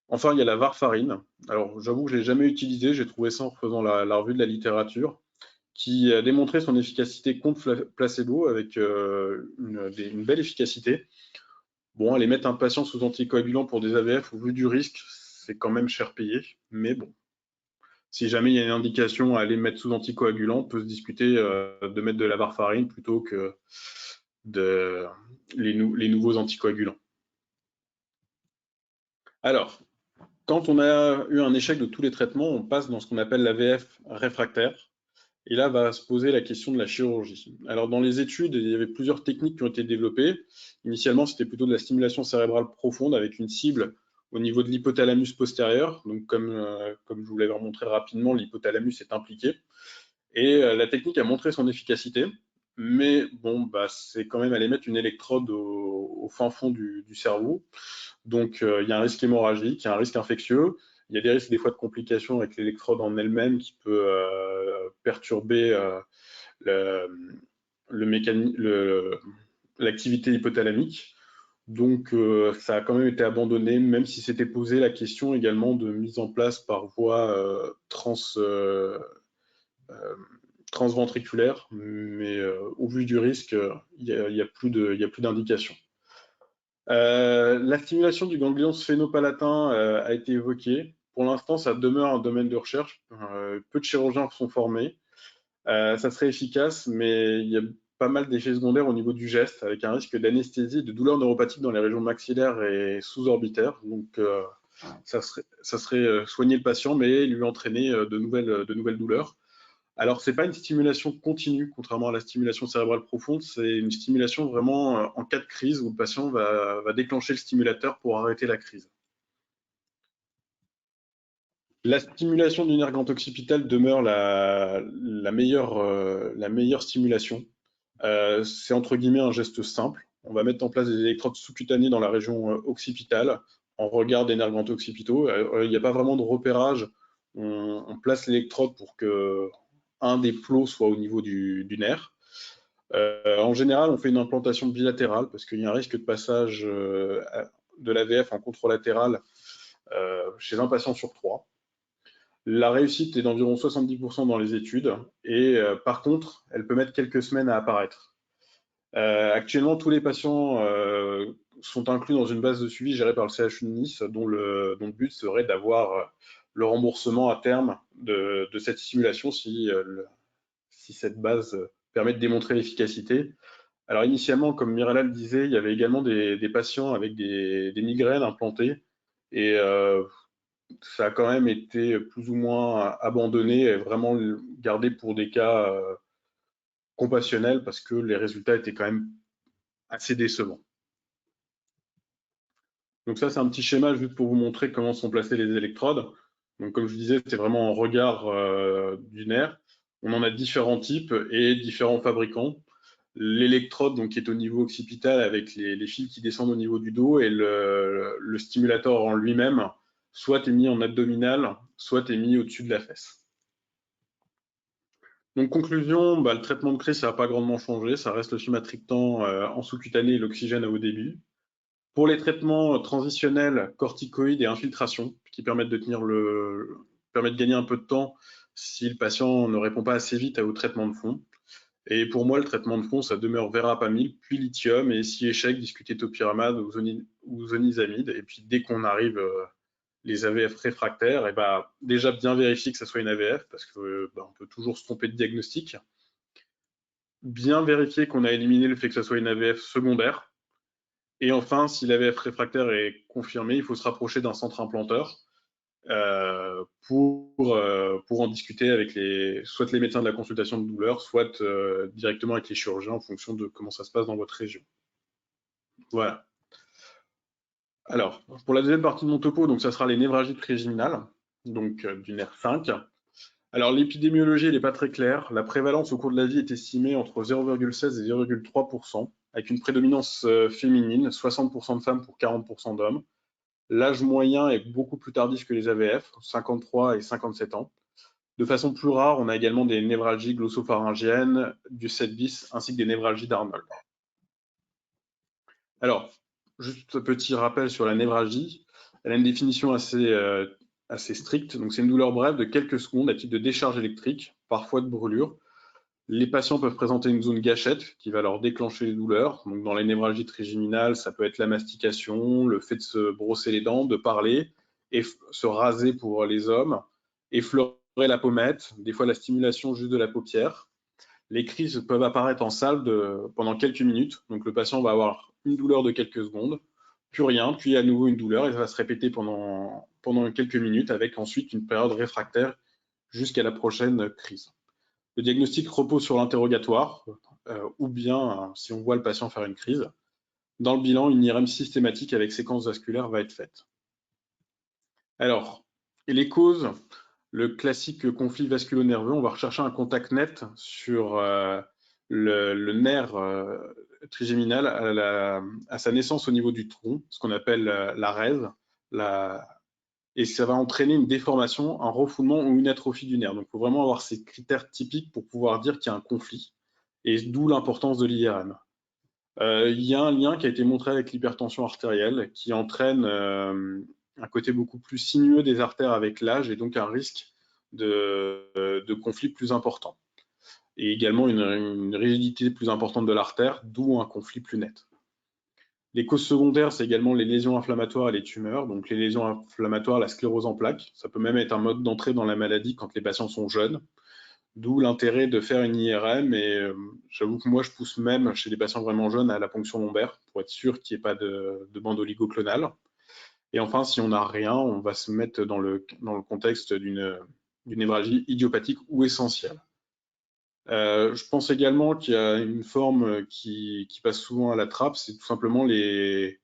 Enfin, il y a la varfarine. Alors, j'avoue que je ne l'ai jamais utilisé, j'ai trouvé ça en refaisant la revue de la littérature, qui a démontré son efficacité contre placebo avec une belle efficacité. Bon, aller mettre un patient sous anticoagulant pour des AVF, au vu du risque, c'est quand même cher payé, mais bon. Si jamais il y a une indication à aller mettre sous anticoagulant, on peut se discuter de mettre de la varfarine plutôt que les nouveaux anticoagulants. Alors, quand on a eu un échec de tous les traitements, on passe dans ce qu'on appelle l'AVF réfractaire. Et là, va se poser la question de la chirurgie. Alors, dans les études, il y avait plusieurs techniques qui ont été développées. Initialement, c'était plutôt de la stimulation cérébrale profonde avec une cible au niveau de l'hypothalamus postérieur. Donc, comme je vous l'avais montré rapidement, l'hypothalamus est impliqué. Et la technique a montré son efficacité. Mais bon, bah, c'est quand même aller mettre une électrode au fin fond du cerveau. Donc, il y a un risque hémorragique, il y a un risque infectieux. Il y a des risques des fois de complications avec l'électrode en elle-même qui peut perturber l'activité hypothalamique. Donc, ça a quand même été abandonné, même si c'était posé la question également de mise en place par voie transventriculaire. Mais au vu du risque, il n'y a plus d'indication. La stimulation du ganglion sphénopalatin a été évoquée. Pour l'instant, ça demeure un domaine de recherche. Peu de chirurgiens sont formés. Ça serait efficace, mais il y a pas mal d'effets secondaires au niveau du geste, avec un risque d'anesthésie et de douleurs neuropathiques dans les régions maxillaires et sous-orbitaires. Donc, ça serait soigner le patient, mais lui entraîner de nouvelles douleurs. Alors, ce n'est pas une stimulation continue, contrairement à la stimulation cérébrale profonde, c'est une stimulation vraiment en cas de crise où le patient va déclencher le stimulateur pour arrêter la crise. La stimulation du nerf grand occipital demeure la meilleure stimulation. C'est entre guillemets un geste simple. On va mettre en place des électrodes sous-cutanées dans la région occipitale en regard des nerfs grand occipitaux. Il n'y a pas vraiment de repérage. On place l'électrode pour que un des plots soit au niveau du nerf. En général, on fait une implantation bilatérale parce qu'il y a un risque de passage de l'AVF en contralatéral chez un patient sur 3. La réussite est d'environ 70% dans les études et par contre, elle peut mettre quelques semaines à apparaître. Actuellement, tous les patients sont inclus dans une base de suivi gérée par le CHU de Nice dont le but serait d'avoir le remboursement à terme de cette stimulation si cette base permet de démontrer l'efficacité. Alors initialement, comme Mirella le disait, il y avait également des patients avec des migraines implantées et ça a quand même été plus ou moins abandonné et vraiment gardé pour des cas compassionnels parce que les résultats étaient quand même assez décevants. Donc ça, c'est un petit schéma juste pour vous montrer comment sont placées les électrodes. Donc comme je vous disais, c'est vraiment en regard du nerf. On en a différents types et différents fabricants. L'électrode donc qui est au niveau occipital avec les fils qui descendent au niveau du dos et le stimulateur en lui-même soit est mis en abdominal, soit est mis au-dessus de la fesse. Donc conclusion, le traitement de crise ça n'a pas grandement changé, ça reste le sumatriptan en sous-cutané et l'oxygène à haut débit. Pour les traitements transitionnels, corticoïdes et infiltration qui permettent de gagner un peu de temps si le patient ne répond pas assez vite au traitement de fond. Et pour moi, le traitement de fond, ça demeure verapamil, puis lithium, et si échec, discuter topiramate ou zonisamide. Et puis dès qu'on arrive les AVF réfractaires, et déjà bien vérifier que ça soit une AVF, parce que on peut toujours se tromper de diagnostic. Bien vérifier qu'on a éliminé le fait que ça soit une AVF secondaire. Et enfin, si l'AVF réfractaire est confirmé, il faut se rapprocher d'un centre implanteur pour en discuter avec soit les médecins de la consultation de douleur, soit directement avec les chirurgiens en fonction de comment ça se passe dans votre région. Voilà. Alors, pour la deuxième partie de mon topo, donc ça sera les névralgies trigeminales, donc du nerf 5. Alors, l'épidémiologie, elle n'est pas très claire. La prévalence au cours de la vie est estimée entre 0,16 et 0,3%, avec une prédominance féminine, 60% de femmes pour 40% d'hommes. L'âge moyen est beaucoup plus tardif que les AVF, 53 et 57 ans. De façon plus rare, on a également des névralgies glossopharyngiennes du 7 bis ainsi que des névralgies d'Arnold. Alors, juste un petit rappel sur la névralgie. Elle a une définition assez stricte. Donc, c'est une douleur brève de quelques secondes à titre de décharge électrique, parfois de brûlure. Les patients peuvent présenter une zone gâchette qui va leur déclencher les douleurs. Donc, dans les névralgies trigeminales, ça peut être la mastication, le fait de se brosser les dents, de parler, et se raser pour les hommes, effleurer la pommette, des fois la stimulation juste de la paupière. Les crises peuvent apparaître en salle pendant quelques minutes. Donc, le patient va avoir une douleur de quelques secondes, puis rien, puis à nouveau une douleur, et ça va se répéter pendant quelques minutes, avec ensuite une période réfractaire jusqu'à la prochaine crise. Le diagnostic repose sur l'interrogatoire, ou bien, si on voit le patient faire une crise, dans le bilan, une IRM systématique avec séquence vasculaire va être faite. Alors, et les causes, le classique conflit vasculo-nerveux, on va rechercher un contact net sur le nerf trigéminal à sa naissance au niveau du tronc, ce qu'on appelle la rèse, et ça va entraîner une déformation, un refoulement ou une atrophie du nerf. Donc, il faut vraiment avoir ces critères typiques pour pouvoir dire qu'il y a un conflit, et d'où l'importance de l'IRM. Il y a un lien qui a été montré avec l'hypertension artérielle qui entraîne un côté beaucoup plus sinueux des artères avec l'âge et donc un risque de conflit plus important. Et également une rigidité plus importante de l'artère, d'où un conflit plus net. Les causes secondaires, c'est également les lésions inflammatoires et les tumeurs. Donc les lésions inflammatoires, la sclérose en plaques, ça peut même être un mode d'entrée dans la maladie quand les patients sont jeunes. D'où l'intérêt de faire une IRM, et j'avoue que moi je pousse même chez les patients vraiment jeunes à la ponction lombaire pour être sûr qu'il n'y ait pas de bande oligoclonale. Et enfin, si on n'a rien, on va se mettre dans le contexte d'une névralgie idiopathique ou essentielle. Je pense également qu'il y a une forme qui passe souvent à la trappe, c'est tout simplement les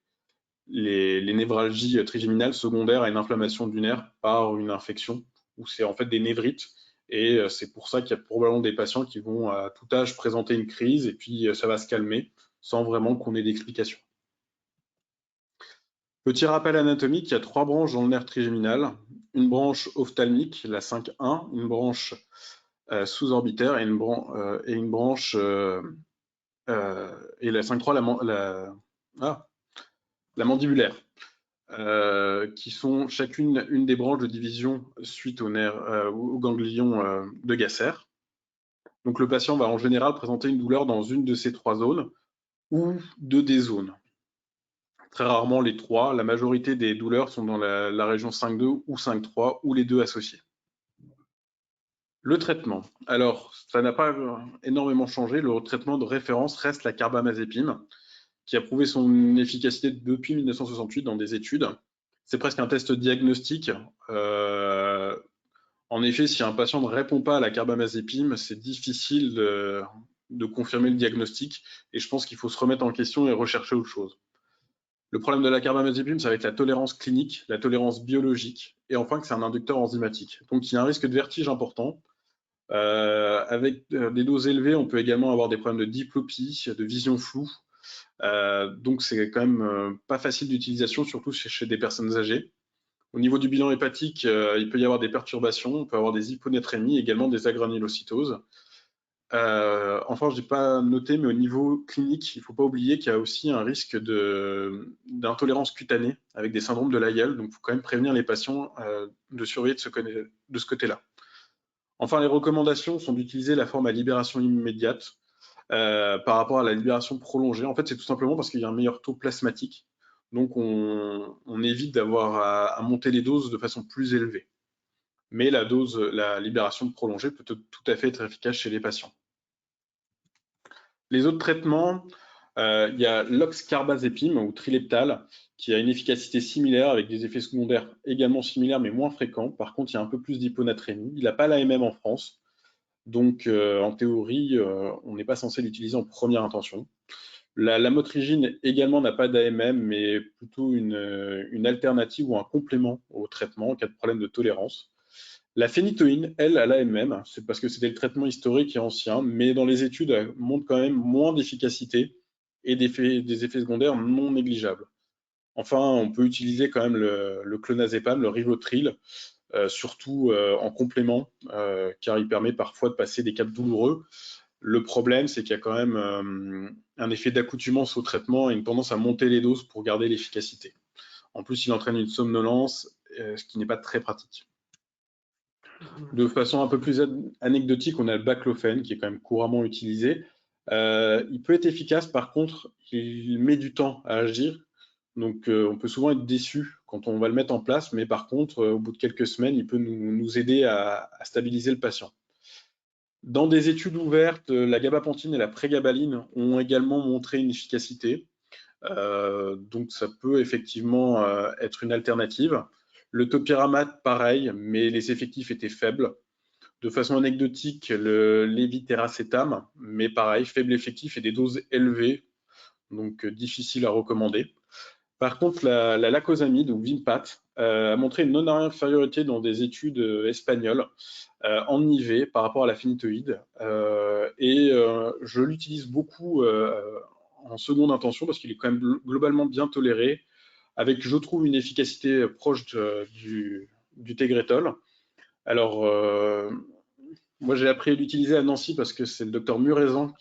névralgies trigéminales secondaires à une inflammation du nerf par une infection, où c'est en fait des névrites. Et c'est pour ça qu'il y a probablement des patients qui vont à tout âge présenter une crise et puis ça va se calmer sans vraiment qu'on ait d'explication. Petit rappel anatomique, il y a 3 branches dans le nerf trigéminal. Une branche ophtalmique, la 5-1, une branche sous-orbitaire et une branche et la 5-3, la mandibulaire. Qui sont chacune une des branches de division suite au nerf, au ganglion de Gasser. Donc le patient va en général présenter une douleur dans une de ces 3 zones ou 2 des zones. Très rarement les 3, la majorité des douleurs sont dans la région 5-2 ou 5-3 ou les 2 associés. Le traitement, alors ça n'a pas énormément changé, le traitement de référence reste la carbamazépine, qui a prouvé son efficacité depuis 1968 dans des études. C'est presque un test diagnostique. En effet, si un patient ne répond pas à la carbamazépine, c'est difficile de confirmer le diagnostic et je pense qu'il faut se remettre en question et rechercher autre chose. Le problème de la carbamazépine, ça va être la tolérance clinique, la tolérance biologique et enfin que c'est un inducteur enzymatique. Donc il y a un risque de vertige important. Avec des doses élevées, on peut également avoir des problèmes de diplopie, de vision floue. Donc c'est quand même pas facile d'utilisation, surtout chez des personnes âgées. Au niveau du bilan hépatique, il peut y avoir des perturbations, on peut avoir des hyponatrémies, également des agranulocytoses. Enfin, je n'ai pas noté, mais au niveau clinique, il ne faut pas oublier qu'il y a aussi un risque d'intolérance cutanée avec des syndromes de Lyell, donc il faut quand même prévenir les patients de surveiller de ce côté-là. Enfin, les recommandations sont d'utiliser la forme à libération immédiate par rapport à la libération prolongée. En fait, c'est tout simplement parce qu'il y a un meilleur taux plasmatique. Donc, on évite d'avoir à monter les doses de façon plus élevée. Mais la libération prolongée peut tout à fait être efficace chez les patients. Les autres traitements, il y a l'oxcarbazépine ou trileptal, qui a une efficacité similaire avec des effets secondaires également similaires mais moins fréquents. Par contre, il y a un peu plus d'hyponatrémie. Il n'a pas l'AMM en France. Donc, en théorie, on n'est pas censé l'utiliser en première intention. La lamotrigine également n'a pas d'AMM, mais plutôt une alternative ou un complément au traitement en cas de problème de tolérance. La phénitoïne, elle, a l'AMM, c'est parce que c'était le traitement historique et ancien, mais dans les études, elle montre quand même moins d'efficacité et des effets secondaires non négligeables. Enfin, on peut utiliser quand même le clonazepam, le Rivotril, surtout en complément, car il permet parfois de passer des caps douloureux. Le problème, c'est qu'il y a quand même un effet d'accoutumance au traitement et une tendance à monter les doses pour garder l'efficacité. En plus, il entraîne une somnolence, ce qui n'est pas très pratique. De façon un peu plus anecdotique, on a le baclofène qui est quand même couramment utilisé. Il peut être efficace, par contre, il met du temps à agir. Donc, on peut souvent être déçu quand on va le mettre en place, mais par contre, au bout de quelques semaines, il peut nous aider à stabiliser le patient. Dans des études ouvertes, la gabapentine et la prégabaline ont également montré une efficacité. Donc, ça peut effectivement être une alternative. Le topiramate, pareil, mais les effectifs étaient faibles. De façon anecdotique, le léviteracétam, mais pareil, faible effectif et des doses élevées, donc difficile à recommander. Par contre, la lacosamide ou Vimpat a montré une non-infériorité dans des études espagnoles en IV par rapport à la phénitoïde. Je l'utilise beaucoup en seconde intention parce qu'il est quand même globalement bien toléré, avec, je trouve, une efficacité proche du Tegretol. Alors, moi, j'ai appris à l'utiliser à Nancy parce que c'est le docteur Muraison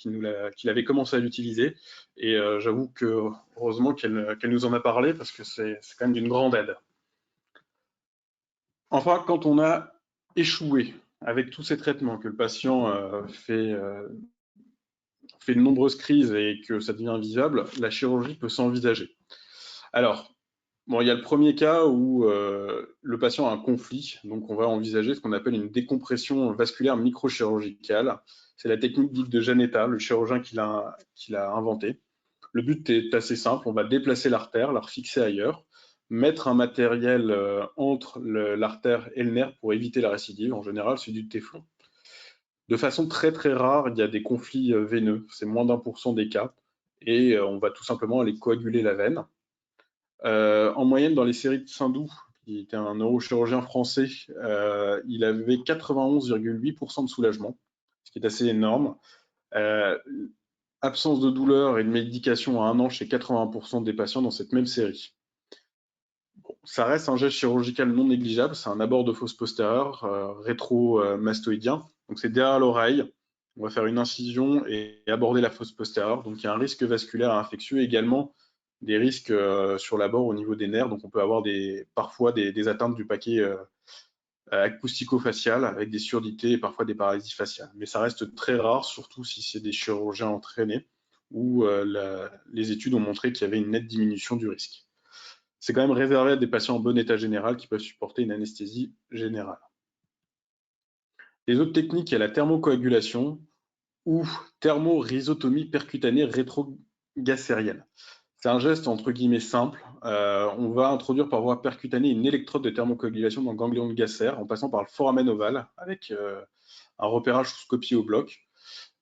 qui avait commencé à l'utiliser. Et j'avoue que, heureusement qu'elle nous en a parlé parce que c'est quand même d'une grande aide. Enfin, quand on a échoué avec tous ces traitements, que le patient fait de nombreuses crises et que ça devient invisible, la chirurgie peut s'envisager. Alors, bon, il y a le premier cas où le patient a un conflit, donc on va envisager ce qu'on appelle une décompression vasculaire microchirurgicale. C'est la technique dite de Janetta, le chirurgien qui l'a inventée. Le but est assez simple, on va déplacer l'artère, la refixer ailleurs, mettre un matériel entre l'artère et le nerf pour éviter la récidive. En général, c'est du téflon. De façon très très rare, il y a des conflits veineux, c'est moins d'1% des cas, et on va tout simplement aller coaguler la veine. En moyenne, dans les séries de Sindou, qui était un neurochirurgien français, il avait 91,8% de soulagement, ce qui est assez énorme. Absence de douleur et de médication à 1 an chez 80% des patients dans cette même série. Bon, ça reste un geste chirurgical non négligeable, c'est un abord de fosse postérieure rétro-mastoïdien. Donc c'est derrière l'oreille, on va faire une incision et aborder la fosse postérieure. Donc il y a un risque vasculaire infectieux, également des risques sur l'abord au niveau des nerfs. Donc on peut avoir parfois des atteintes du paquet acoustico-facial avec des surdités et parfois des paralysies faciales. Mais ça reste très rare, surtout si c'est des chirurgiens entraînés, où les études ont montré qu'il y avait une nette diminution du risque. C'est quand même réservé à des patients en bon état général qui peuvent supporter une anesthésie générale. Les autres techniques, il y a la thermocoagulation ou thermorhizotomie percutanée rétrogacérienne. C'est un geste entre guillemets simple. On va introduire par voie percutanée une électrode de thermocoagulation dans le ganglion de Gasser en passant par le foramen ovale avec un repérage sous scopie au bloc.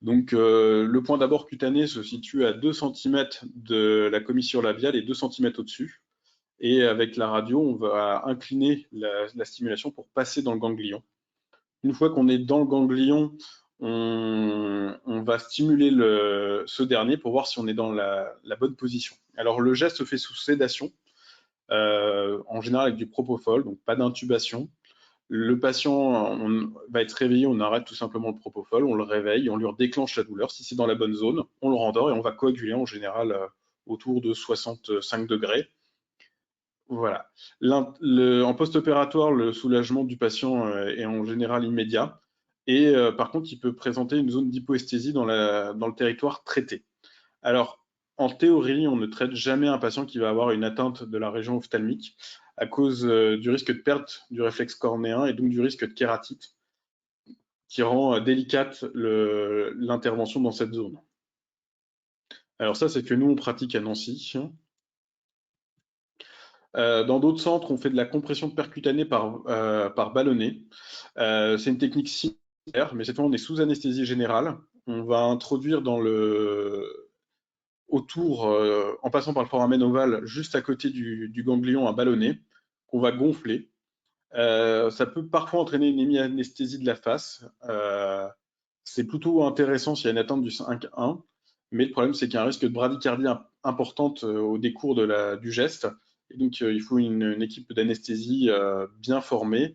Donc le point d'abord cutané se situe à 2 cm de la commissure labiale et 2 cm au-dessus. Et avec la radio, on va incliner la stimulation pour passer dans le ganglion. Une fois qu'on est dans le ganglion, on va stimuler ce dernier pour voir si on est dans la bonne position. Alors le geste se fait sous sédation, en général avec du propofol, donc pas d'intubation. Le patient va être réveillé, on arrête tout simplement le propofol, on le réveille, on lui déclenche la douleur. Si c'est dans la bonne zone, on le rendort et on va coaguler en général autour de 65 degrés. Voilà. En post-opératoire, le soulagement du patient est en général immédiat. Et par contre, il peut présenter une zone d'hypoesthésie dans le territoire traité. Alors, en théorie, on ne traite jamais un patient qui va avoir une atteinte de la région ophtalmique à cause du risque de perte du réflexe cornéen et donc du risque de kératite qui rend délicate l'intervention dans cette zone. Alors ça, c'est que nous, on pratique à Nancy. Dans d'autres centres, on fait de la compression percutanée par ballonnet. C'est une technique similaire, mais cette fois, on est sous anesthésie générale. On va introduire autour, en passant par le foramen ovale, juste à côté du ganglion, un ballonnet qu'on va gonfler. Ça peut parfois entraîner une hémianesthésie de la face. C'est plutôt intéressant s'il y a une atteinte du 5-1, mais le problème, c'est qu'il y a un risque de bradycardie importante au décours du geste. Et donc, il faut une équipe d'anesthésie bien formée.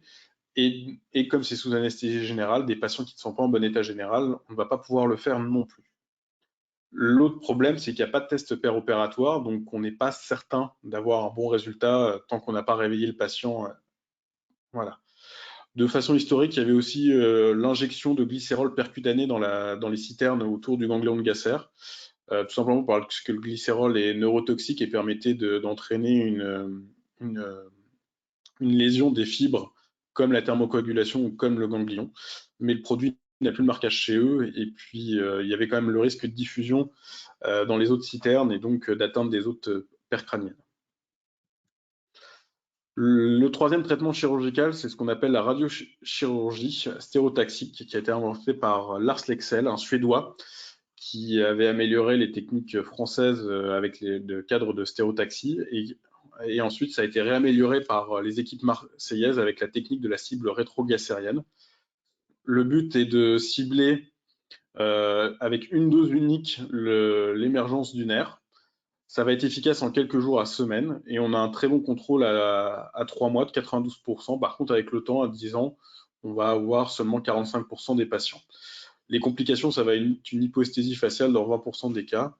Et comme c'est sous anesthésie générale, des patients qui ne sont pas en bon état général, on ne va pas pouvoir le faire non plus. L'autre problème, c'est qu'il n'y a pas de test opératoire, donc on n'est pas certain d'avoir un bon résultat tant qu'on n'a pas réveillé le patient. Voilà. De façon historique, il y avait aussi l'injection de glycérol percutané dans les citernes autour du ganglion de Gasser, tout simplement parce que le glycérol est neurotoxique et permettait d'entraîner une lésion des fibres comme la thermocoagulation ou comme le ganglion. Mais le produit n'a plus le marquage chez eux, et puis il y avait quand même le risque de diffusion dans les autres citernes et donc d'atteinte des autres paires crâniennes. Le troisième traitement chirurgical, c'est ce qu'on appelle la radiochirurgie stéréotaxique, qui a été inventée par Lars Leksell, un Suédois, qui avait amélioré les techniques françaises avec le cadre de stéréotaxie. Et ensuite, ça a été réamélioré par les équipes marseillaises avec la technique de la cible rétrogassérienne. Le but est de cibler avec une dose unique l'émergence du nerf. Ça va être efficace en quelques jours à semaine et on a un très bon contrôle à 3 mois de 92%. Par contre, avec le temps, à 10 ans, on va avoir seulement 45% des patients. Les complications, ça va être une hypoesthésie faciale dans 20% des cas.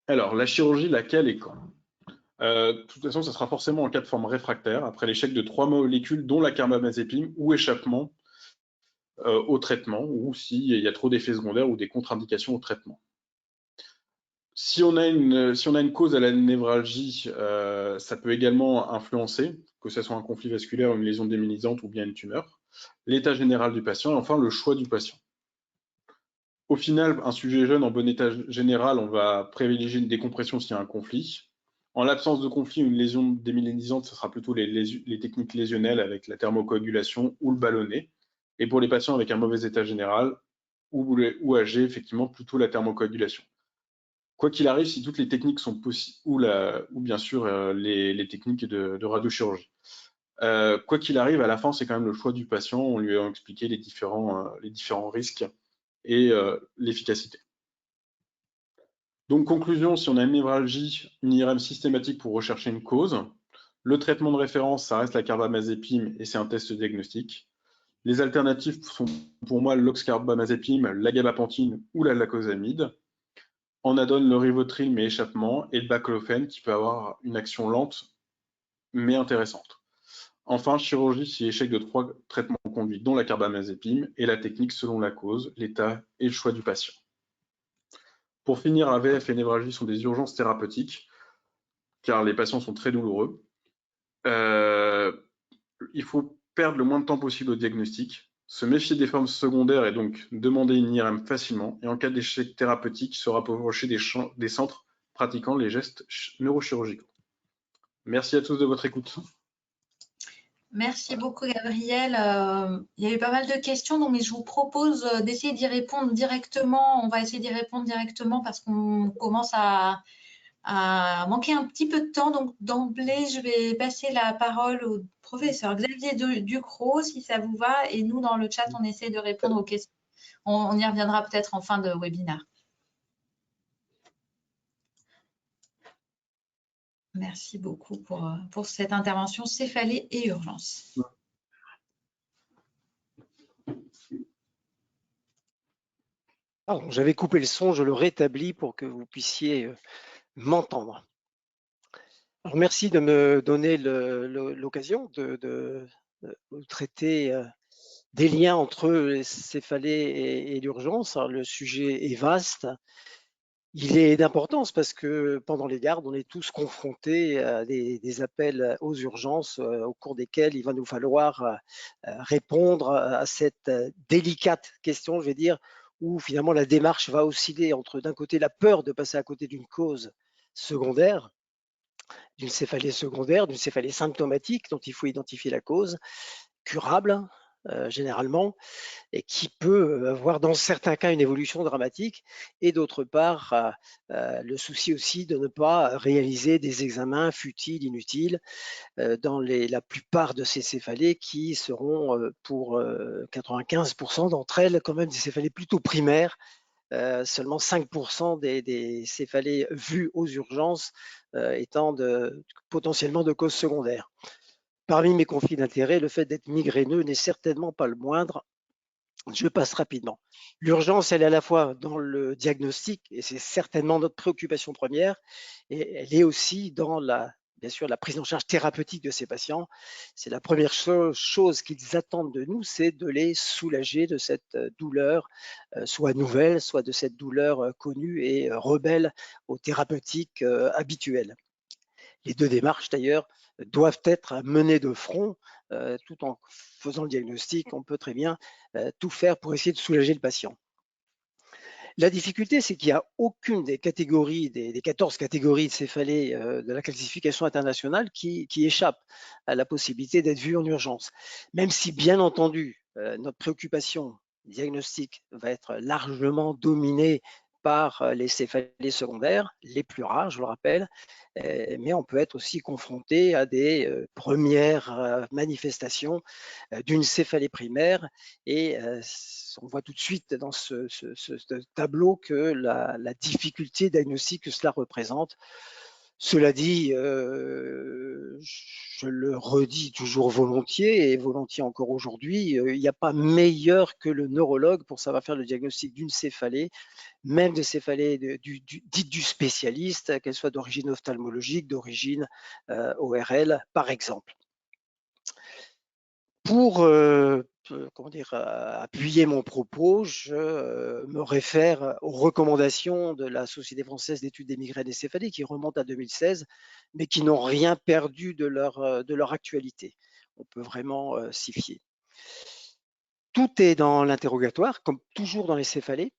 Alors, la chirurgie, laquelle et quand de toute façon, ça sera forcément en cas de forme réfractaire, après l'échec de 3 molécules, dont la carbamazépine, ou échappement au traitement, ou s'il y a trop d'effets secondaires ou des contre-indications au traitement. Si on a une cause à la névralgie, ça peut également influencer, que ce soit un conflit vasculaire, une lésion démyélisante ou bien une tumeur, l'état général du patient et enfin le choix du patient. Au final, un sujet jeune en bon état général, on va privilégier une décompression s'il y a un conflit. En l'absence de conflit, une lésion démyélisante, ce sera plutôt les techniques lésionnelles avec la thermocoagulation ou le ballonnet. Et pour les patients avec un mauvais état général ou âgés, effectivement, plutôt la thermocoagulation. Quoi qu'il arrive, si toutes les techniques sont possibles, ou bien sûr les techniques de radiochirurgie. Quoi qu'il arrive, à la fin, c'est quand même le choix du patient. On lui a expliqué les différents risques et l'efficacité. Donc, conclusion, si on a une névralgie, une IRM systématique pour rechercher une cause. Le traitement de référence, ça reste la carbamazépine et c'est un test diagnostique. Les alternatives sont pour moi l'oxcarbamazépine, la gabapentine ou la lacosamide. En add-on, le Rivotril mais échappement et le baclofène qui peut avoir une action lente mais intéressante. Enfin, chirurgie si échec de 3 traitements conduits, dont la carbamazépine et la technique selon la cause, l'état et le choix du patient. Pour finir, AVF et névralgie sont des urgences thérapeutiques car les patients sont très douloureux. Il faut perdre le moins de temps possible au diagnostic, se méfier des formes secondaires et donc demander une IRM facilement. Et en cas d'échec thérapeutique, se rapprocher des centres pratiquant les gestes neurochirurgicaux. Merci à tous de votre écoute. Merci beaucoup, Gabriel. Il y a eu pas mal de questions, donc je vous propose d'essayer d'y répondre directement. On va essayer d'y répondre directement parce qu'on commence à manquer un petit peu de temps. Donc, d'emblée, je vais passer la parole au professeur Xavier Ducrot, si ça vous va. Et nous, dans le chat, on essaie de répondre aux questions. On y reviendra peut-être en fin de webinaire. Merci beaucoup pour cette intervention céphalée et urgence. J'avais coupé le son, je le rétablis pour que vous puissiez m'entendre. Merci de me donner l'occasion de traiter des liens entre les céphalées et l'urgence. Le sujet est vaste. Il est d'importance parce que pendant les gardes, on est tous confrontés à des appels aux urgences au cours desquels il va nous falloir répondre à cette délicate question, je vais dire, où finalement la démarche va osciller entre d'un côté la peur de passer à côté d'une cause secondaire, d'une céphalée secondaire, d'une céphalée symptomatique dont il faut identifier la cause, curable généralement, et qui peut avoir dans certains cas une évolution dramatique, et d'autre part le souci aussi de ne pas réaliser des examens futiles, inutiles, dans la plupart de ces céphalées qui seront pour 95% d'entre elles quand même des céphalées plutôt primaires. Seulement 5% des céphalées vues aux urgences étant potentiellement de cause secondaire. Parmi mes conflits d'intérêts, le fait d'être migraineux n'est certainement pas le moindre. Je passe rapidement. L'urgence, elle est à la fois dans le diagnostic, et c'est certainement notre préoccupation première, et elle est aussi dans bien sûr, la prise en charge thérapeutique de ces patients. C'est la première chose qu'ils attendent de nous, c'est de les soulager de cette douleur, soit nouvelle, soit de cette douleur connue et rebelle aux thérapeutiques habituelles. Les deux démarches, d'ailleurs, doivent être menées de front, tout en faisant le diagnostic. On peut très bien tout faire pour essayer de soulager le patient. La difficulté, c'est qu'il n'y a aucune des catégories, des 14 catégories de céphalées de la classification internationale qui échappe à la possibilité d'être vue en urgence. Même si, bien entendu, notre préoccupation diagnostique va être largement dominée par les céphalées secondaires, les plus rares, je le rappelle, mais on peut être aussi confronté à des premières manifestations d'une céphalée primaire, et on voit tout de suite dans ce tableau que la difficulté diagnostique que cela représente. Cela dit, je le redis toujours volontiers, et volontiers encore aujourd'hui, il n'y a pas meilleur que le neurologue pour savoir faire le diagnostic d'une céphalée, même de céphalée dite du spécialiste, qu'elle soit d'origine ophtalmologique, d'origine ORL, par exemple. Pour appuyer mon propos, je me réfère aux recommandations de la Société française d'études des migraines et céphalées qui remontent à 2016, mais qui n'ont rien perdu de leur actualité. On peut vraiment s'y fier. Tout est dans l'interrogatoire, comme toujours dans les céphalées,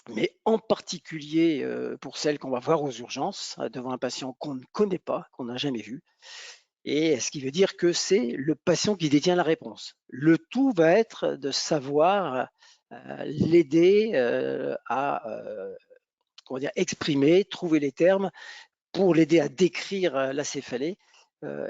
mais en particulier pour celles qu'on va voir aux urgences, devant un patient qu'on ne connaît pas, qu'on n'a jamais vu. Et ce qui veut dire que c'est le patient qui détient la réponse. Le tout va être de savoir l'aider à exprimer, trouver les termes pour l'aider à décrire la céphalée.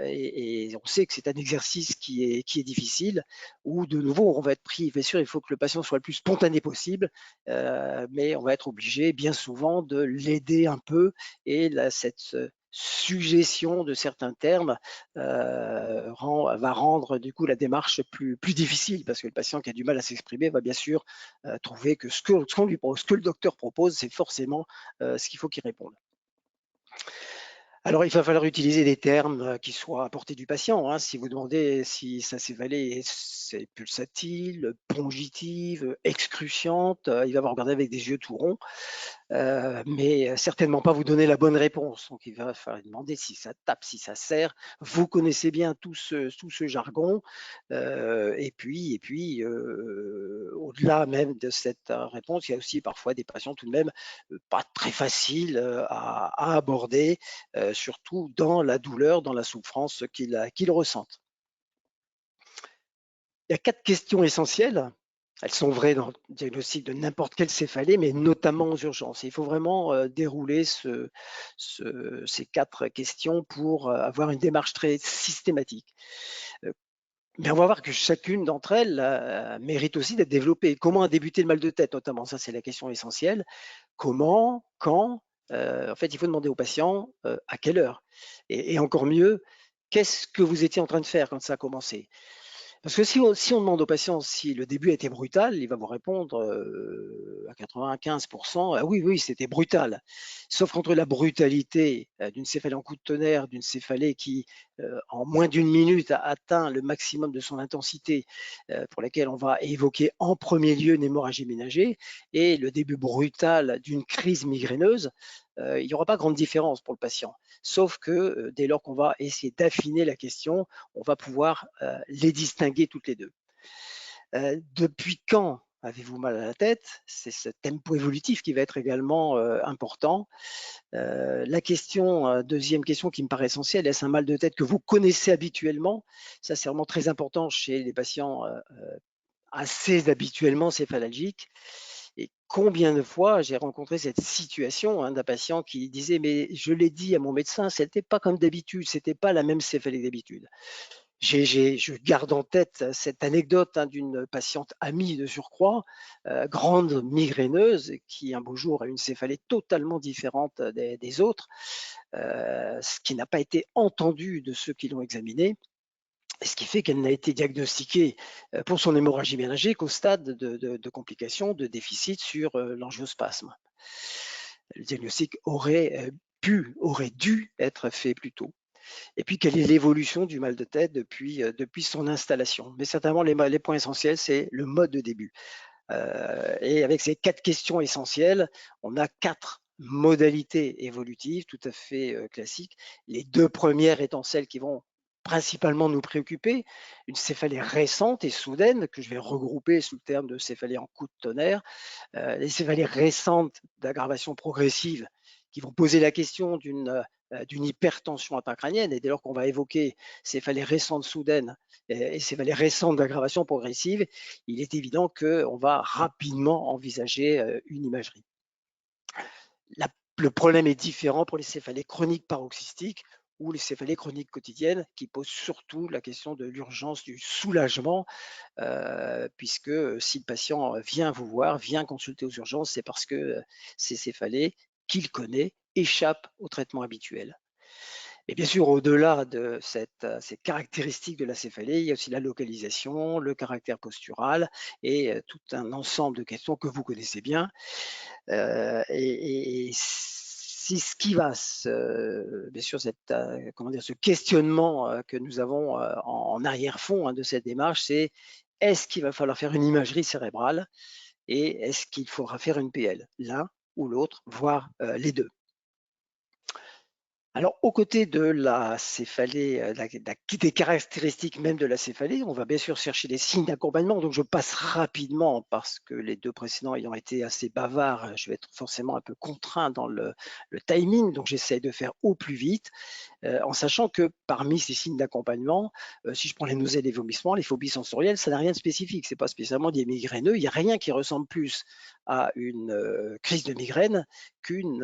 Et on sait que c'est un exercice qui est difficile, où de nouveau on va être pris, bien sûr il faut que le patient soit le plus spontané possible, mais on va être obligé bien souvent de l'aider un peu, et cette suggestion de certains termes va rendre du coup la démarche plus difficile, parce que le patient qui a du mal à s'exprimer va bien sûr trouver que ce que le docteur propose, c'est forcément ce qu'il faut qu'il réponde. Alors, il va falloir utiliser des termes qui soient à portée du patient. Si vous demandez si sa céphalée est pulsatile, pongitive, excruciante, il va vous regarder avec des yeux tout ronds, mais certainement pas vous donner la bonne réponse. Donc, il va falloir demander si ça tape, si ça serre. Vous connaissez bien tout ce jargon. Et puis au-delà même de cette réponse, il y a aussi parfois des patients tout de même pas très faciles à aborder, surtout dans la douleur, dans la souffrance qu'ils ressentent. Il y a 4 questions essentielles. Elles sont vraies dans le diagnostic de n'importe quelle céphalée, mais notamment aux urgences. Il faut vraiment dérouler ces 4 questions pour avoir une démarche très systématique. Mais on va voir que chacune d'entre elles mérite aussi d'être développée. Comment a débuté le mal de tête, notamment? Ça, c'est la question essentielle. Comment? Quand? En fait, il faut demander au patient à quelle heure. Et encore mieux, qu'est-ce que vous étiez en train de faire quand ça a commencé? Parce que si on demande au patient si le début a été brutal, il va vous répondre à 95%, ah oui, c'était brutal. Sauf qu'entre la brutalité d'une céphalée en coup de tonnerre, d'une céphalée qui, en moins d'une minute, a atteint le maximum de son intensité, pour laquelle on va évoquer en premier lieu une hémorragie ménagée, et le début brutal d'une crise migraineuse, il n'y aura pas grande différence pour le patient. Sauf que dès lors qu'on va essayer d'affiner la question, on va pouvoir les distinguer toutes les deux. Depuis quand avez-vous mal à la tête? C'est ce tempo évolutif qui va être également important. La question, deuxième question qui me paraît essentielle, est-ce un mal de tête que vous connaissez habituellement? Ça, c'est vraiment très important chez les patients assez habituellement céphalalgiques. Et combien de fois j'ai rencontré cette situation d'un patient qui disait « mais je l'ai dit à mon médecin, c'était pas comme d'habitude, c'était pas la même céphalée d'habitude ». Je garde en tête cette anecdote d'une patiente amie de surcroît, grande migraineuse, qui un beau jour a une céphalée totalement différente des autres, ce qui n'a pas été entendu de ceux qui l'ont examinée. ce qui fait qu'elle n'a été diagnostiquée pour son hémorragie ménagée qu'au stade de complications, de déficit sur l'angiospasme. Le diagnostic aurait dû être fait plus tôt. Et puis, quelle est l'évolution du mal de tête depuis son installation? Mais certainement, les points essentiels, c'est le mode de début. Et avec ces 4 questions essentielles, on a 4 modalités évolutives tout à fait classiques. Les 2 premières étant celles qui vont principalement nous préoccuper, une céphalée récente et soudaine, que je vais regrouper sous le terme de céphalée en coup de tonnerre. Les céphalées récentes d'aggravation progressive qui vont poser la question d'une hypertension intracrânienne. Et dès lors qu'on va évoquer céphalées récentes soudaines et céphalées récentes d'aggravation progressive, il est évident qu'on va rapidement envisager une imagerie. Le problème est différent pour les céphalées chroniques paroxystiques ou les céphalées chroniques quotidiennes qui posent surtout la question de l'urgence du soulagement, puisque si le patient vient vous voir, vient consulter aux urgences, c'est parce que ces céphalées qu'il connaît échappent au traitement habituel. Et bien sûr, au-delà de ces caractéristiques de la céphalée, il y a aussi la localisation, le caractère postural et tout un ensemble de questions que vous connaissez bien. Et c'est ce qui va, bien sûr, ce questionnement que nous avons en arrière-fond de cette démarche, c'est est-ce qu'il va falloir faire une imagerie cérébrale et est-ce qu'il faudra faire une PL, l'un ou l'autre, voire les deux. Alors, aux côtés de la céphalée, des caractéristiques même de la céphalée, on va bien sûr chercher des signes d'accompagnement. Donc, je passe rapidement parce que les 2 précédents ayant été assez bavards, je vais être forcément un peu contraint dans le timing. Donc, j'essaie de faire au plus vite, en sachant que parmi ces signes d'accompagnement, si je prends les nausées et les vomissements, les phobies sensorielles, ça n'a rien de spécifique. C'est pas spécialement des migraineux. Il n'y a rien qui ressemble plus à une crise de migraine qu'une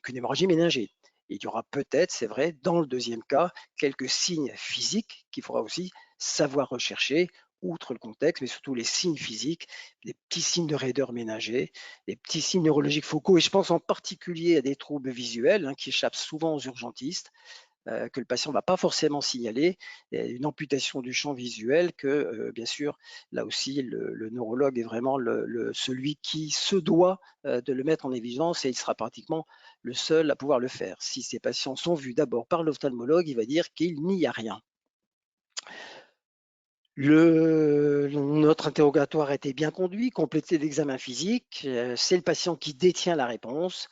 hémorragie méningée. Il y aura peut-être, c'est vrai, dans le deuxième cas, quelques signes physiques qu'il faudra aussi savoir rechercher, outre le contexte, mais surtout les signes physiques, les petits signes de raideur ménagée, les petits signes neurologiques focaux, et je pense en particulier à des troubles visuels qui échappent souvent aux urgentistes, que le patient ne va pas forcément signaler, une amputation du champ visuel que, bien sûr, là aussi, le neurologue est vraiment celui qui se doit de le mettre en évidence et il sera pratiquement le seul à pouvoir le faire. Si ces patients sont vus d'abord par l'ophtalmologue, il va dire qu'il n'y a rien. Notre interrogatoire a été bien conduit, complété d'examen physique. C'est le patient qui détient la réponse.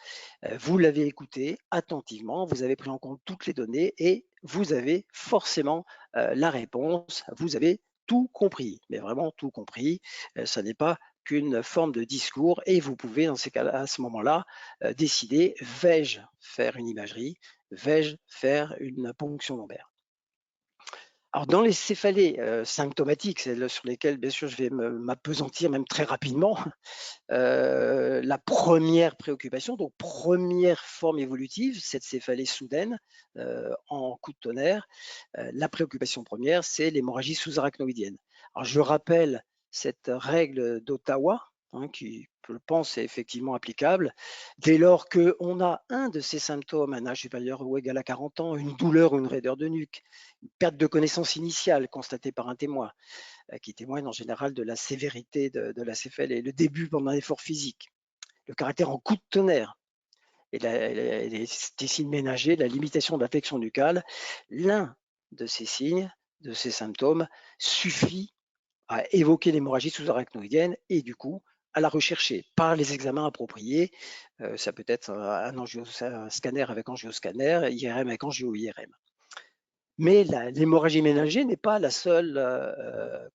Vous l'avez écouté attentivement, vous avez pris en compte toutes les données et vous avez forcément la réponse. Vous avez tout compris, mais vraiment tout compris. Ça n'est pas qu'une forme de discours et vous pouvez, dans ces cas-là, à ce moment-là, décider, vais-je faire une imagerie, vais-je faire une ponction lombaire. Alors, dans les céphalées symptomatiques, celles sur lesquelles, bien sûr, je vais m'appesantir même très rapidement, la première préoccupation, donc première forme évolutive, cette céphalée soudaine en coup de tonnerre, la préoccupation première, c'est l'hémorragie sous-arachnoïdienne. Alors, je rappelle cette règle d'Ottawa, qui, je pense, est effectivement applicable. Dès lors qu'on a un de ces symptômes, un âge supérieur ou égal à 40 ans, une douleur ou une raideur de nuque, une perte de connaissance initiale constatée par un témoin, qui témoigne en général de la sévérité de la céphalée, le début pendant un effort physique, le caractère en coup de tonnerre, et les signes ménagers, la limitation de l'affection nucale, l'un de ces signes, de ces symptômes, suffit à évoquer l'hémorragie sous-arachnoïdienne et du coup à la rechercher par les examens appropriés. Ça peut être un scanner avec angioscanner, IRM avec angio-IRM. Mais l'hémorragie ménagée n'est pas la seule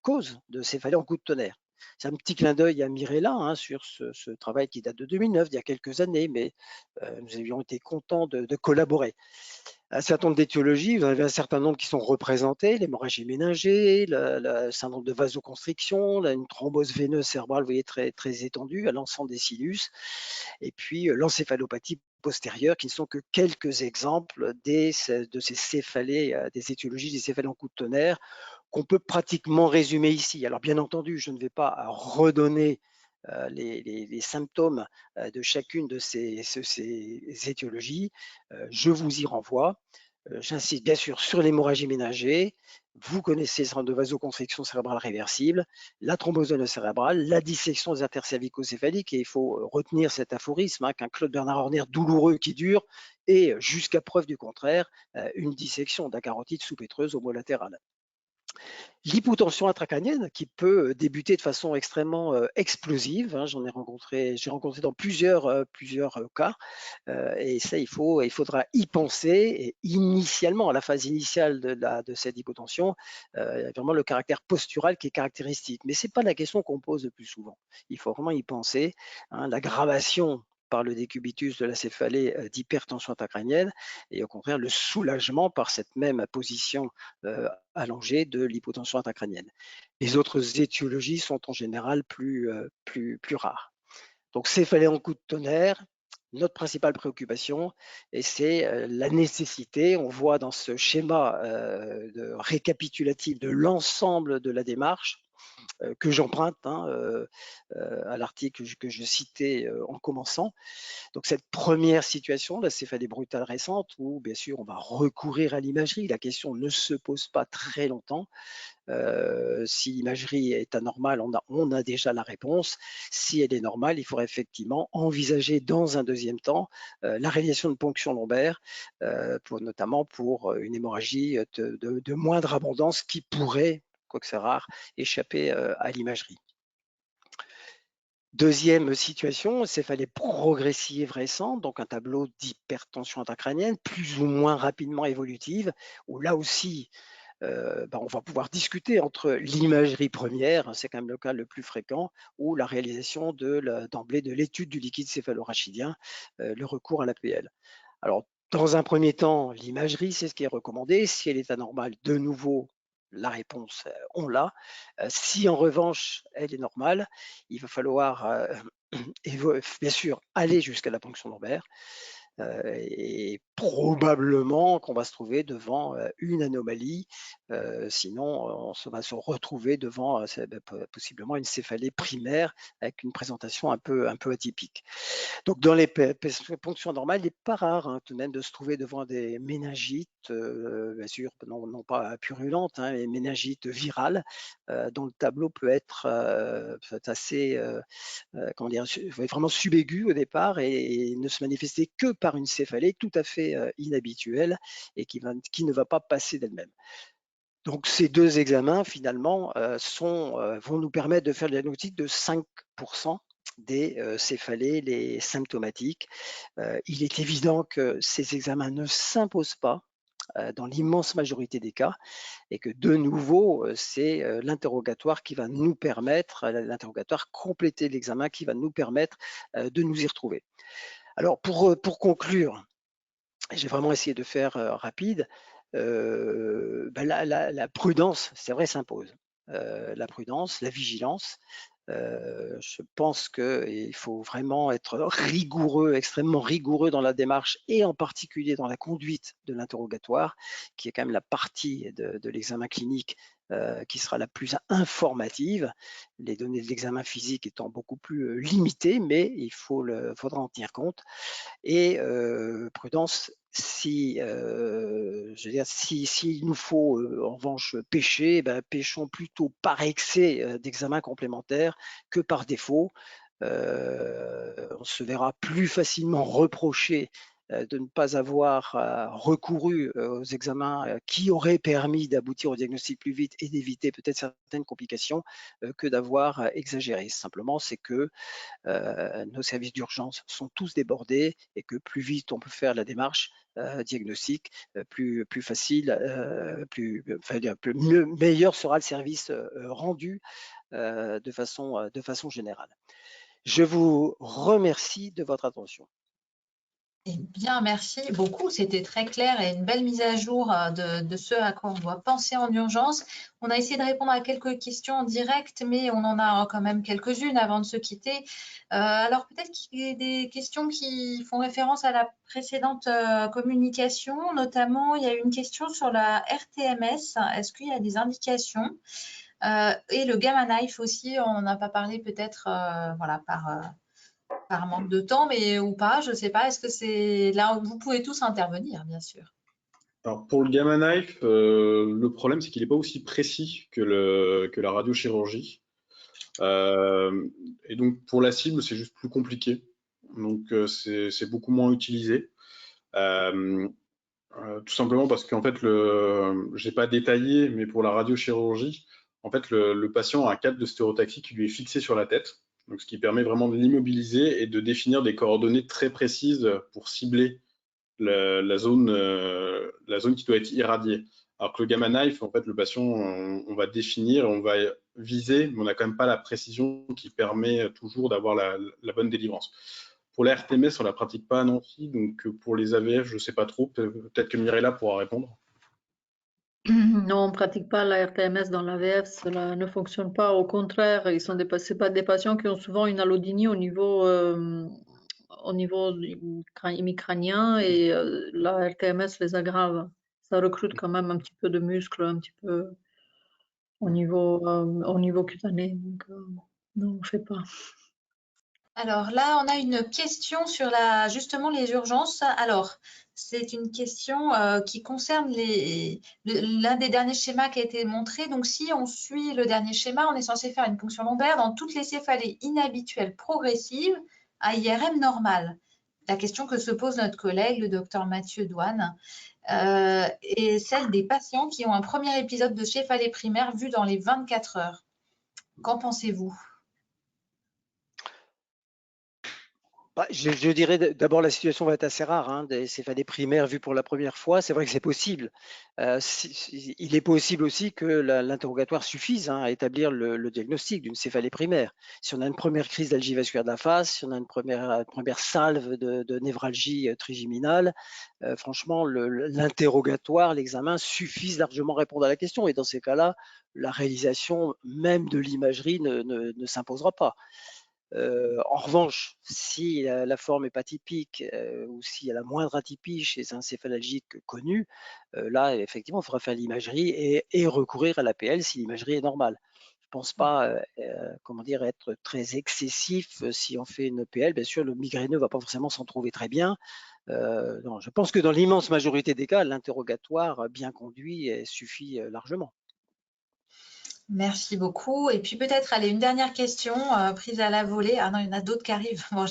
cause de céphalée en coup de tonnerre. C'est un petit clin d'œil à Mirella sur ce travail qui date de 2009, il y a quelques années, mais nous avions été contents de collaborer. Un certain nombre d'étiologies, vous avez un certain nombre qui sont représentées, l'hémorragie méningée, le syndrome de vasoconstriction, une thrombose veineuse cérébrale, vous voyez, très, très étendue à l'ensemble des sinus, et puis l'encéphalopathie postérieure, qui ne sont que quelques exemples de ces céphalées, des étiologies des céphalées en coup de tonnerre, qu'on peut pratiquement résumer ici. Alors bien entendu, je ne vais pas redonner les symptômes de chacune de ces étiologies. Je vous y renvoie. J'insiste bien sûr sur l'hémorragie ménagée. Vous connaissez le syndrome de vasoconstriction cérébrale réversible, la thrombose cérébrale, la dissection des artères cervico-céphaliques, et il faut retenir cet aphorisme qu'un Claude Bernard Horner douloureux qui dure, et jusqu'à preuve du contraire, une dissection de la carotide sous-pétreuse homolatérale. L'hypotension intracrânienne qui peut débuter de façon extrêmement explosive, j'ai rencontré dans plusieurs cas, et ça il faudra y penser. Et initialement, à la phase initiale de cette hypotension, il y a vraiment le caractère postural qui est caractéristique, mais c'est pas la question qu'on pose le plus souvent. Il faut vraiment y penser, l'aggravation par le décubitus de la céphalée d'hypertension intracrânienne, et au contraire le soulagement par cette même position allongée de l'hypotension intracrânienne. Les autres étiologies sont en général plus rares. Donc céphalée en coup de tonnerre, notre principale préoccupation, et c'est la nécessité, on voit dans ce schéma récapitulatif de l'ensemble de la démarche, que j'emprunte à l'article que je citais en commençant. Donc cette première situation, la céphalée brutale récente, où bien sûr on va recourir à l'imagerie, la question ne se pose pas très longtemps. Si l'imagerie est anormale, on a déjà la réponse. Si elle est normale, il faudrait effectivement envisager dans un deuxième temps la réalisation de ponction lombaire, notamment pour une hémorragie de moindre abondance qui pourrait, quoique c'est rare, échapper à l'imagerie. Deuxième situation, céphalée progressive récente, donc un tableau d'hypertension intracrânienne plus ou moins rapidement évolutive, où là aussi, on va pouvoir discuter entre l'imagerie première, c'est quand même le cas le plus fréquent, ou la réalisation d'emblée de l'étude du liquide céphalorachidien, le recours à l'APL. Alors, dans un premier temps, l'imagerie, c'est ce qui est recommandé. Si elle est anormale, de nouveau, la réponse, on l'a. Si en revanche, elle est normale, il va falloir bien sûr aller jusqu'à la ponction lombaire. Et probablement qu'on va se trouver devant une anomalie, sinon on va se retrouver devant possiblement une céphalée primaire avec une présentation un peu atypique. Donc dans les ponctions normales, il n'est pas rare tout de même de se trouver devant des méningites, bien sûr non pas purulentes, mais méningites virales, dont le tableau peut être assez vraiment subaigu au départ et ne se manifester que par une céphalée tout à fait inhabituelle et qui ne va pas passer d'elle-même. Donc ces deux examens finalement vont nous permettre de faire le diagnostic de 5% des céphalées, les symptomatiques. Il est évident que ces examens ne s'imposent pas dans l'immense majorité des cas, et que de nouveau, c'est l'interrogatoire qui va nous permettre, l'interrogatoire complété de l'examen qui va nous permettre de nous y retrouver. Alors pour conclure, j'ai vraiment essayé de faire rapide, la prudence, c'est vrai, s'impose. La prudence, la vigilance. Je pense qu'il faut vraiment être rigoureux, extrêmement rigoureux dans la démarche et en particulier dans la conduite de l'interrogatoire, qui est quand même la partie de l'examen clinique qui sera la plus informative, les données de l'examen physique étant beaucoup plus limitées, mais il faudra en tenir compte. Et prudence, s'il nous faut en revanche pêcher, pêchons plutôt par excès d'examen complémentaire que par défaut. On se verra plus facilement reprocher de ne pas avoir recouru aux examens qui auraient permis d'aboutir au diagnostic plus vite et d'éviter peut-être certaines complications que d'avoir exagéré. Simplement, c'est que nos services d'urgence sont tous débordés et que plus vite on peut faire la démarche diagnostique, plus facile, meilleur sera le service rendu de façon générale. Je vous remercie de votre attention. Eh bien, merci beaucoup. C'était très clair et une belle mise à jour de ce à quoi on doit penser en urgence. On a essayé de répondre à quelques questions en direct, mais on en a quand même quelques-unes avant de se quitter. Alors, peut-être qu'il y a des questions qui font référence à la précédente communication. Notamment, il y a une question sur la RTMS. Est-ce qu'il y a des indications? Et le Gamma Knife aussi, on n'a pas parlé peut-être voilà, par manque de temps, mais ou pas, je ne sais pas. Est-ce que c'est là où vous pouvez tous intervenir, bien sûr? Alors pour le Gamma Knife, le problème c'est qu'il n'est pas aussi précis que la radiochirurgie. Et donc pour la cible, c'est juste plus compliqué. Donc c'est beaucoup moins utilisé. Tout simplement parce qu'en fait, j'ai pas détaillé, mais pour la radiochirurgie, en fait, le patient a un cadre de stéréotaxie qui lui est fixé sur la tête, donc ce qui permet vraiment de l'immobiliser et de définir des coordonnées très précises pour cibler la zone qui doit être irradiée. Alors que le Gamma Knife, en fait, le patient, on va définir, on va viser, mais on n'a quand même pas la précision qui permet toujours d'avoir la bonne délivrance. Pour la RTMS, on ne la pratique pas à Nancy, donc pour les AVF, je ne sais pas trop. Peut-être que Mirella pourra répondre. Non, on ne pratique pas la RTMS dans l'AVF, cela ne fonctionne pas. Au contraire, c'est pas des patients qui ont souvent une allodynie au niveau hémicrânien et la RTMS les aggrave. Ça recrute quand même un petit peu de muscle, un petit peu au niveau cutané. Donc, non, on ne fait pas. Alors là, on a une question sur justement les urgences. Alors, c'est une question qui concerne l'un des derniers schémas qui a été montré. Donc, si on suit le dernier schéma, on est censé faire une ponction lombaire dans toutes les céphalées inhabituelles progressives à IRM normale. La question que se pose notre collègue, le docteur Mathieu Douane, est celle des patients qui ont un premier épisode de céphalée primaire vu dans les 24 heures. Qu'en pensez-vous ? Je dirais d'abord la situation va être assez rare, hein, des céphalées primaires vues pour la première fois. C'est vrai que c'est possible. Il est possible aussi que l'interrogatoire suffise à établir le diagnostic d'une céphalée primaire. Si on a une première crise d'algie vasculaire de la face, si on a une première salve de névralgie trigeminale, franchement, l'interrogatoire, l'examen suffisent largement à répondre à la question. Et dans ces cas-là, la réalisation même de l'imagerie ne s'imposera pas. En revanche, si la forme n'est pas typique ou s'il y a la moindre atypie chez un céphalalgique connu, là, effectivement, il faudra faire l'imagerie et recourir à l'APL si l'imagerie est normale. Je ne pense pas être très excessif si on fait une EPL. Bien sûr, le migraineux ne va pas forcément s'en trouver très bien. Non, je pense que dans l'immense majorité des cas, l'interrogatoire bien conduit suffit largement. Merci beaucoup. Et puis peut-être, allez, une dernière question prise à la volée. Ah non, il y en a d'autres qui arrivent. Bon,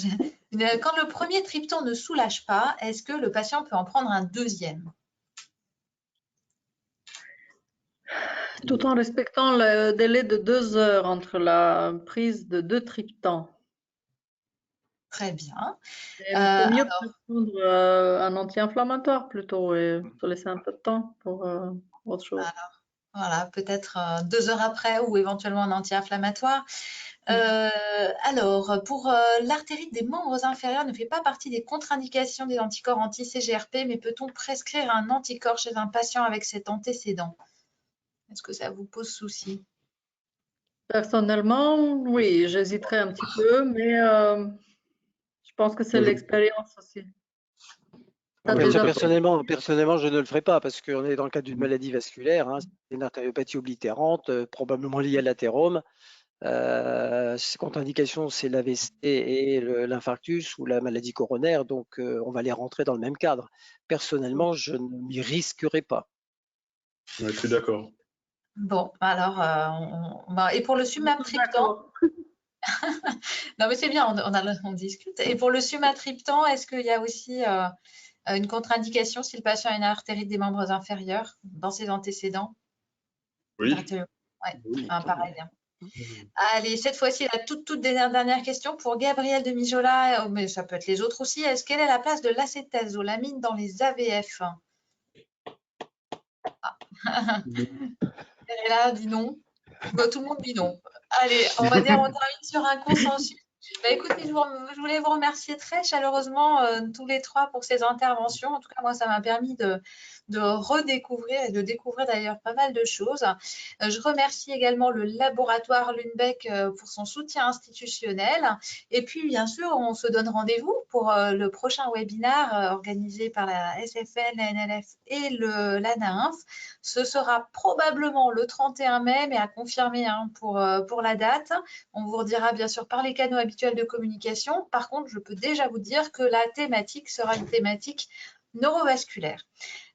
quand le premier triptan ne soulage pas, est-ce que le patient peut en prendre un deuxième? Tout en respectant le délai de 2 heures entre la prise de 2 triptans. Très bien. Il faut mieux prendre un anti-inflammatoire plutôt et se laisser un peu de temps pour autre chose. Alors, voilà, peut-être 2 heures après ou éventuellement un anti-inflammatoire. Alors, pour l'artérite des membres inférieurs ne fait pas partie des contre-indications des anticorps anti-CGRP, mais peut-on prescrire un anticorps chez un patient avec cet antécédent? Est-ce que ça vous pose souci? Personnellement, oui, j'hésiterais un petit peu, mais je pense que c'est l'expérience aussi. Personnellement, je ne le ferai pas parce qu'on est dans le cadre d'une maladie vasculaire, c'est une artériopathie oblitérante, probablement liée à l'athérome. Contre-indication, c'est l'AVC et l'infarctus ou la maladie coronaire, donc on va les rentrer dans le même cadre. Personnellement, je ne m'y risquerai pas. Ouais, je suis d'accord. Bon, alors, et pour le sumatriptan, non mais c'est bien, on discute. Et pour le sumatriptan, est-ce qu'il y a aussi une contre-indication si le patient a une artérite des membres inférieurs dans ses antécédents? Oui. Ouais. Oui. Pareil. Bien. Allez, cette fois-ci, la toute dernière question pour Gabriel de Mijola, mais ça peut être les autres aussi. Quelle est la place de l'acétylcholine dans les AVF? Elle est là, dit non. Tout le monde dit non. Allez, on termine sur un consensus. Écoutez, je voulais vous remercier très chaleureusement tous les trois pour ces interventions. En tout cas, moi, ça m'a permis de redécouvrir et de découvrir d'ailleurs pas mal de choses. Je remercie également le laboratoire Lundbeck pour son soutien institutionnel. Et puis, bien sûr, on se donne rendez-vous pour le prochain webinaire organisé par la SFN, la NLF et l'ANAINF. Ce sera probablement le 31 mai, mais à confirmer pour la date. On vous redira bien sûr par les canaux habituels de communication. Par contre, je peux déjà vous dire que la thématique sera une thématique neurovasculaire.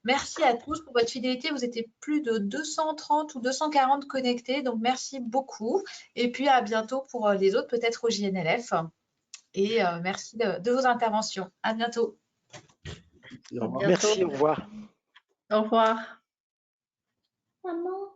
Merci à tous pour votre fidélité. Vous étiez plus de 230 ou 240 connectés, donc merci beaucoup. Et puis à bientôt pour les autres, peut-être au JNLF. Et merci de vos interventions. À bientôt. Au revoir. Merci, au revoir. Au revoir. Maman.